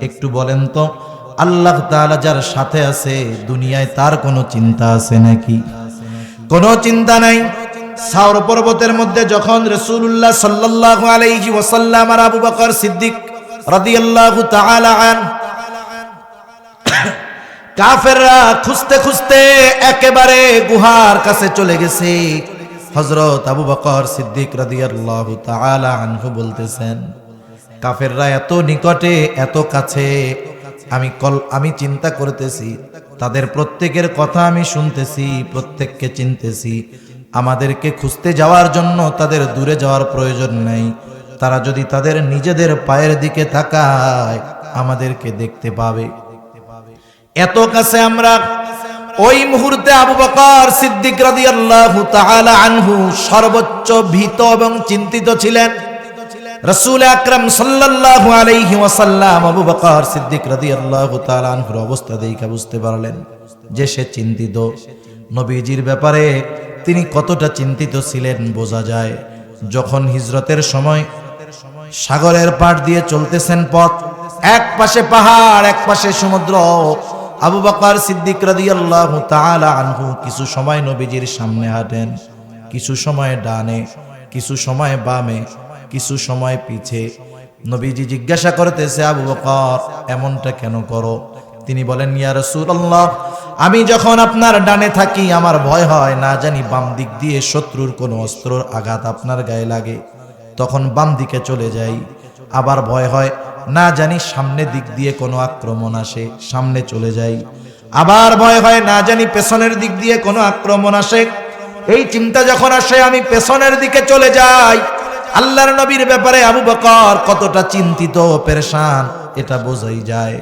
একটু বলেন তো, আল্লাহ তাআলা যার সাথে আছে দুনিয়ায় তার কোনো চিন্তা আছে নাকি? কোনো চিন্তা নাই। সাওর পর্বতের মধ্যে যখন রাসূলুল্লাহ সাল্লাল্লাহু আলাইহি ওয়াসাল্লাম আর আবু বকর সিদ্দিক রাদিয়াল্লাহু তাআলা আনহু কাফেররা খুঁজতে খুঁজতে একেবারে গুহার কাছে চলে গেছে, হযরত আবু বকর সিদ্দিক রাদিয়াল্লাহু তাআলা আনহু বলতেছেন, কাফেররা এত নিকটে, এত কাছে, আমি চিন্তা করতেছি, তাদের প্রত্যেকের কথা আমি শুনতেছি, প্রত্যেককে চিনতেছি। আমাদেরকে খুঁজতে যাওয়ার জন্য তাদের দূরে যাওয়ার প্রয়োজন নেই। তারা যদি তাদের নিজেদের পায়ের দিকে তাকায় আমাদেরকে দেখতে পাবে। এত কাছে আমরা। ওই মুহূর্তে আবু বকর সিদ্দিক রাদিয়াল্লাহু তাআলা আনহু সর্বোচ্চ ভীত এবং চিন্তিত ছিলেন। রাসূল আকরাম সাল্লাল্লাহু আলাইহি ওয়াসাল্লাম আবু বকর সিদ্দিক রাদিয়াল্লাহু তাআলা আনহুর অবস্থা দেখে বুঝতে পারলেন যে সে চিন্তিত। নবীজির ব্যাপারে তিনি কতটা চিন্তিত ছিলেন বোঝা যায়। যখন হিজরতের সময় সাগরের পাড় দিয়ে চলতেছেন পথ, এক পাশে পাহাড়, এক পাশে সমুদ্র, আবু বকর সিদ্দিক রাদিয়াল্লাহু তাআলা আনহু কিছু সময় নবীজির সামনে হাঁটেন, কিছু সময় ডানে, কিছু সময় বামে, কিছু সময় পিছে। নবীজি জিজ্ঞাসা করতেছে, আবু বকর এমনটা কেন করো? তিনি বলেন, ইয়া রাসূলুল্লাহ, আমি যখন আপনার ডানে থাকি আমার ভয় হয় না জানি বাম দিক দিয়ে শত্রুর কোনো অস্ত্রের আঘাত আপনার গায়ে লাগে, তখন বাম দিকে চলে যাই। আবার ভয় হয় না জানি সামনের দিক দিয়ে কোনো আক্রমণ আসে, সামনে চলে যাই। আবার ভয় হয় না জানি পেছনের দিক দিয়ে কোনো আক্রমণ আসে, এই চিন্তা যখন আসে আমি পেছনের দিকে চলে যাই। আল্লাহর নবীর ব্যাপারে আবু বকর কতটা চিন্তিত পেরেশান এটা বোঝাই যায়।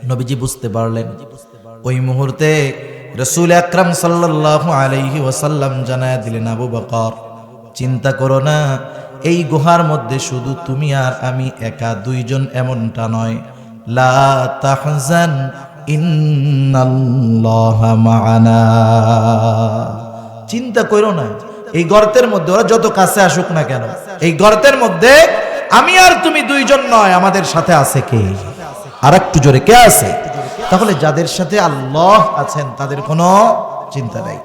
নবীজি বুঝতে পারলেন। ওই মুহূর্তে রাসূল আকরাম সাল্লাল্লাহু আলাইহি ওয়াসাল্লাম জানায়া দিলেন, আবু বকর চিন্তা করো না, এই গুহার মধ্যে শুধু তুমি আর আমি একা, দুইজন এমনটা নয়। লা তাহজান ইন্নাল্লাহা মা'ানা। চিন্তা করো না, এই গর্তের মধ্যে ওরা যত কাছে আসুক না কেন, এই গর্তের মধ্যে আমি আর তুমি দুইজন নয়, আমাদের সাথে আছে কে? আর একটু জোরে, কে আছে? তাহলে যাদের সাথে আল্লাহ আছেন তাদের কোনো চিন্তা নাই।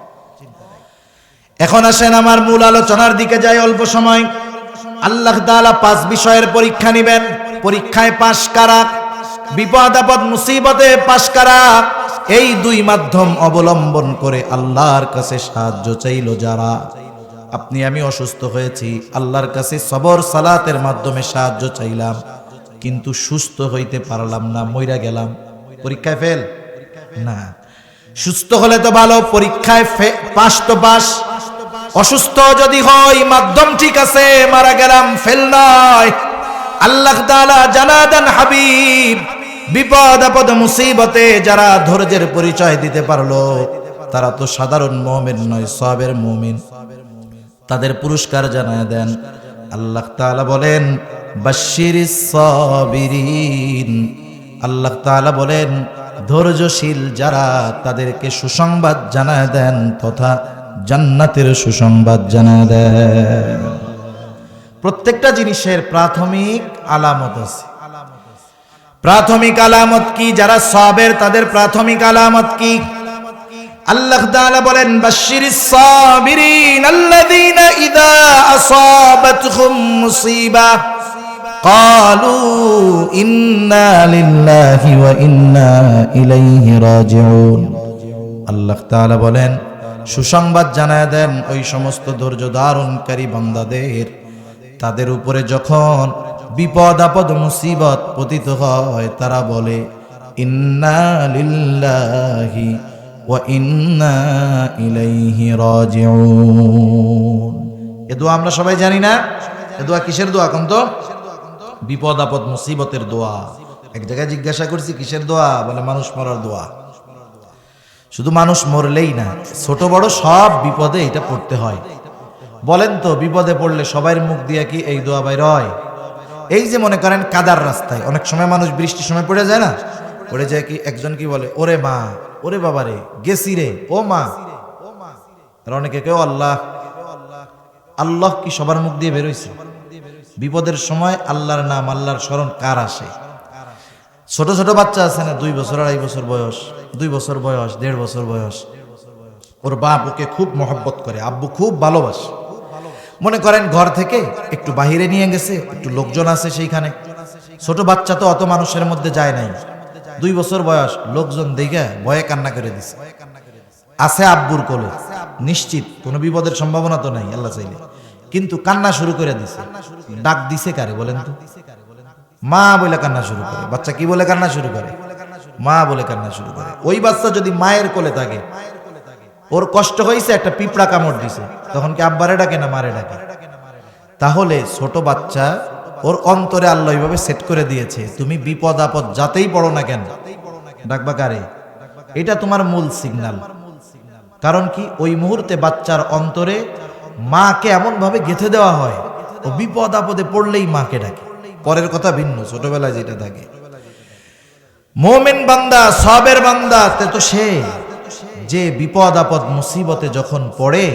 এখন আসেন আমার মূল আলোচনার দিকে যাই অল্প সময়। আল্লাহ তাআলা 5 বিষয়ের পরীক্ষা নেবেন। পরীক্ষায় পাশ কারা, বিপদ আপদ মুসিবতে পাশ কারা, এই দুই মাধ্যম অবলম্বন করে আল্লাহর কাছে সাহায্য চাইল যারা। আপনি আমি অসুস্থ হয়েছি, আল্লাহর কাছে সবর সালাতের মাধ্যমে সাহায্য চাইলাম, কিন্তু সুস্থ হইতে পারলাম না, মইরা গেলাম। পরীক্ষায় ফেল না। সুস্থ হলে তো ভালো, পরীক্ষায় পাস তো পাস। অসুস্থ যদি হয়, মাধ্যম ঠিক আছে, মারা গেলাম, ফেল নয়। আল্লাহ তাআলা জানা দেন হাবিব, বিপদ আপদ মুসিবতে যারা ধৈর্যের পরিচয় দিতে পারলো তারা তো সাধারণ মুমিন নয়, সওয়াবের মুমিন। তাদের পুরস্কার জানায় দেন। আল্লাহ তাআলা বলেন বাশশিরিস সাবিরিন। আল্লাহ তাআলা বলেন ধৈর্যশীল যারা তাদেরকে সুসংবাদ জানায় দেন তথা জান্নাতের সুসংবাদ জানায় দেন। প্রত্যেকটা জিনিসের প্রাথমিক আলামত আছে। প্রাথমিক আলামত কি? যারা সাবের তাদের প্রাথমিক আলামত কি? আল্লাহ তাআলা বলেন বাশশিরিস সাবিরিন আল্লাযীনা ইযা আসাবাতহুম মুসিবা ক্বালু ইন্না লিল্লাহি ওয়া ইন্না ইলাইহি রাজিউন। আল্লাহ তাআলা বলেন সুসংবাদ জানায় দেন ওই সমস্ত ধৈর্য ধারণকারী বান্দাদের, তাদের উপরে যখন বিপদ আপদ মুসিবত পতিত হয় তারা বলে ইন্না লিল্লাহি ওয়া ইন্না ইলাইহি রাজিউন। এ দোয়া আমরা সবাই জানি না? এ দোয়া কিসের দোয়া? কোন তো? বিপদ আপদ মুসিবতের দোয়া। এক জায়গায় জিজ্ঞাসা করছি কিসের দোয়া, বলে মানুষ মরার দোয়া। শুধু মানুষ মরলেই না, ছোট বড় সব বিপদে এটা পড়তে হয়। বলেন তো বিপদে পড়লে সবার মুখ দিয়ে কি এই দোয়া বাইর হয়? এই যে মনে করেন কাদার রাস্তায় অনেক সময় মানুষ বৃষ্টির সময় পড়ে যায় না, পড়ে যায় কি একজন কি বলে ওরে মা, ওরে বাবা রে, গেছি রে, ও মা। আর অনেকে কেউ আল্লাহ। আল্লাহ কি সবার মুখ দিয়ে বেরোইছে? বিপদের সময় আল্লাহর নাম, আল্লাহর স্মরণ কার আসে? ছোট ছোট বাচ্চা আছে না, 2 বছর 2.5 বছর বয়স, 2 বছর বয়স, 1.5 বছর বয়স, ওর বাপ ওকে খুব মহব্বত করে, আব্বু খুব ভালোবাসে। মনে করেন ঘর থেকে একটু বাহিরে নিয়ে গেছে, একটু লোকজন আছে সেইখানে। ছোট বাচ্চা তো অত মানুষের মধ্যে যায় নাই, 2 বছর বয়স, লোকজন দেখে ভয়ে কান্না করে দিছে। আছে আব্বুর কোলে, নিশ্চিত কোনো বিপদের সম্ভাবনা তো নাই আল্লাহ চাইলে, কিন্তু কান্না শুরু করে দিছে। ডাক দিছে কারে বলেন তো? মা বলে কান্না শুরু করে। বাচ্চা কি বলে কান্না শুরু করে? মা বলে কান্না শুরু করে। ওই বাচ্চা যদি মায়ের কোলে থাকে, ওর কষ্ট হয়েছে, একটা পিঁপড়া কামড় দিছে, তখন কি আব্বারে ডাকে না মারে ডাকে? তাহলে ছোট বাচ্চা ওর অন্তরে আল্লাহ এইভাবে সেট করে দিয়েছে, তুমি বিপদ আপদ যাতেই পড়ো না কেন ডাকবা কারে? এটা তোমার মূল সিগন্যাল। কারণ কি ওই মুহূর্তে বাচ্চার অন্তরে মাকে এমন ভাবে গেঁথে দেওয়া হয়, ও বিপদ আপদে পড়লেই মাকে ডাকে। পরের কথা ভিন্ন, ছোটবেলায় যেটা থাকে। মুমিন বান্দা, সবের বান্দা তো সে যে বিপদ আপদ মুসিবতে যখন পড়ে,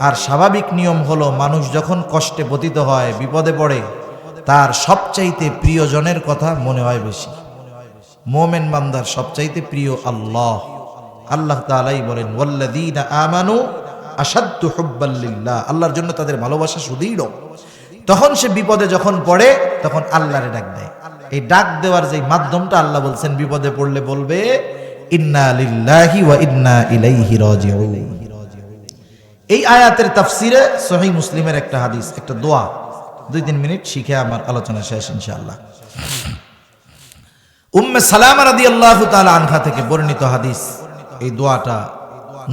আর স্বাভাবিক নিয়ম হলো মানুষ যখন কষ্টে পতিত হয়, বিপদে পড়ে, তার সবচাইতে প্রিয়জনের কথা মনে হয় বেশি। মুমিন বান্দার সবচাইতে প্রিয় আল্লাহ। আল্লাহ তাআলাই বলেন ওয়াল্লাযীনা আমানু আশাদ্দু হুব্বাল লিল্লাহ, আল্লাহর জন্য তাদের ভালোবাসা সুদৃঢ়। তখন সে বিপদে যখন পড়ে তখন আল্লাহরে ডাক দেয়। এই ডাক দেওয়ার যে মাধ্যমটা আল্লাহ বলছেন, বিপদে পড়লে বলবে ইন্না লিল্লাহি ওয়া ইন্না ইলাইহি রাজিউন। এই আয়াতের তাফসিরে সহিহ মুসলিমের একটা হাদিস, একটা দোয়া, 2-3 মিনিট শিখে আমার আলোচনা শেষ ইনশাআল্লাহ। উম্মে সালামা রাদিয়াল্লাহু তাআলা আনহা থেকে বর্ণিত হাদিস। এই দোয়াটা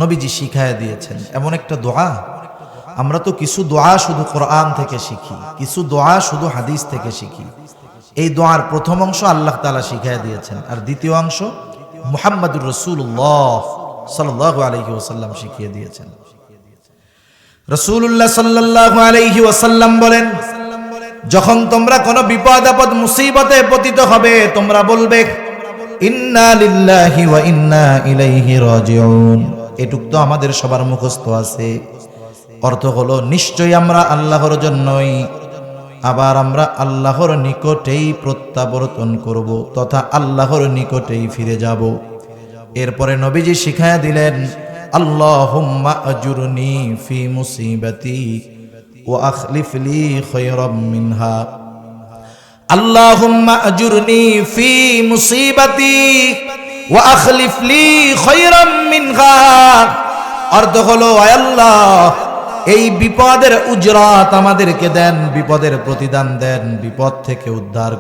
নবীজি শিখায়া দিয়েছেন, এমন একটা দোয়া আমরা তো কিছু দোয়া শুধু কোরআন থেকে শিখি, কিছু দোয়া শুধু হাদিস থেকে শিখি। এই দোয়ার প্রথম অংশ আল্লাহ তাআলা শিখিয়ে দিয়েছেন, আর দ্বিতীয় অংশ মুহাম্মাদুর রাসূলুল্লাহ সাল্লাল্লাহু আলাইহি ওয়াসাল্লাম শিখিয়ে দিয়েছেন। রাসূলুল্লাহ সাল্লাল্লাহু আলাইহি ওয়াসাল্লাম বলেন, যখন তোমরা কোনো বিপদ আপদ মুসিবতে পতিত হবে, তোমরা বলবে ইন্না লিল্লাহি ওয়া ইন্না ইলাইহি রাজিউন। এটুক তো আমাদের সবার মুখস্থ আছে। অর্থ হলো নিশ্চয়ই আমরা আল্লাহর জন্যই, আবার আমরা আল্লাহর নিকটেই প্রত্যাবর্তন করব, তথা আল্লাহর নিকটেই ফিরে যাব। এরপরে নবীজি শিখায়া দিলেন, আল্লাহুম্মা আজুরনি ফি মুসিবাতি ওয়া আখলিফ লি খায়রাম মিনহা। আল্লাহুম্মা আজুরনি ফি মুসিবাতি ওয়া আখলিফ লি খায়রাম মিনহা। অর্থ হলো, আয় আল্লাহ, এই বিপদের উজরাত আমাদেরকে দেন, বিপদের প্রতিদান দেন, বিপদ থেকে উদ্ধার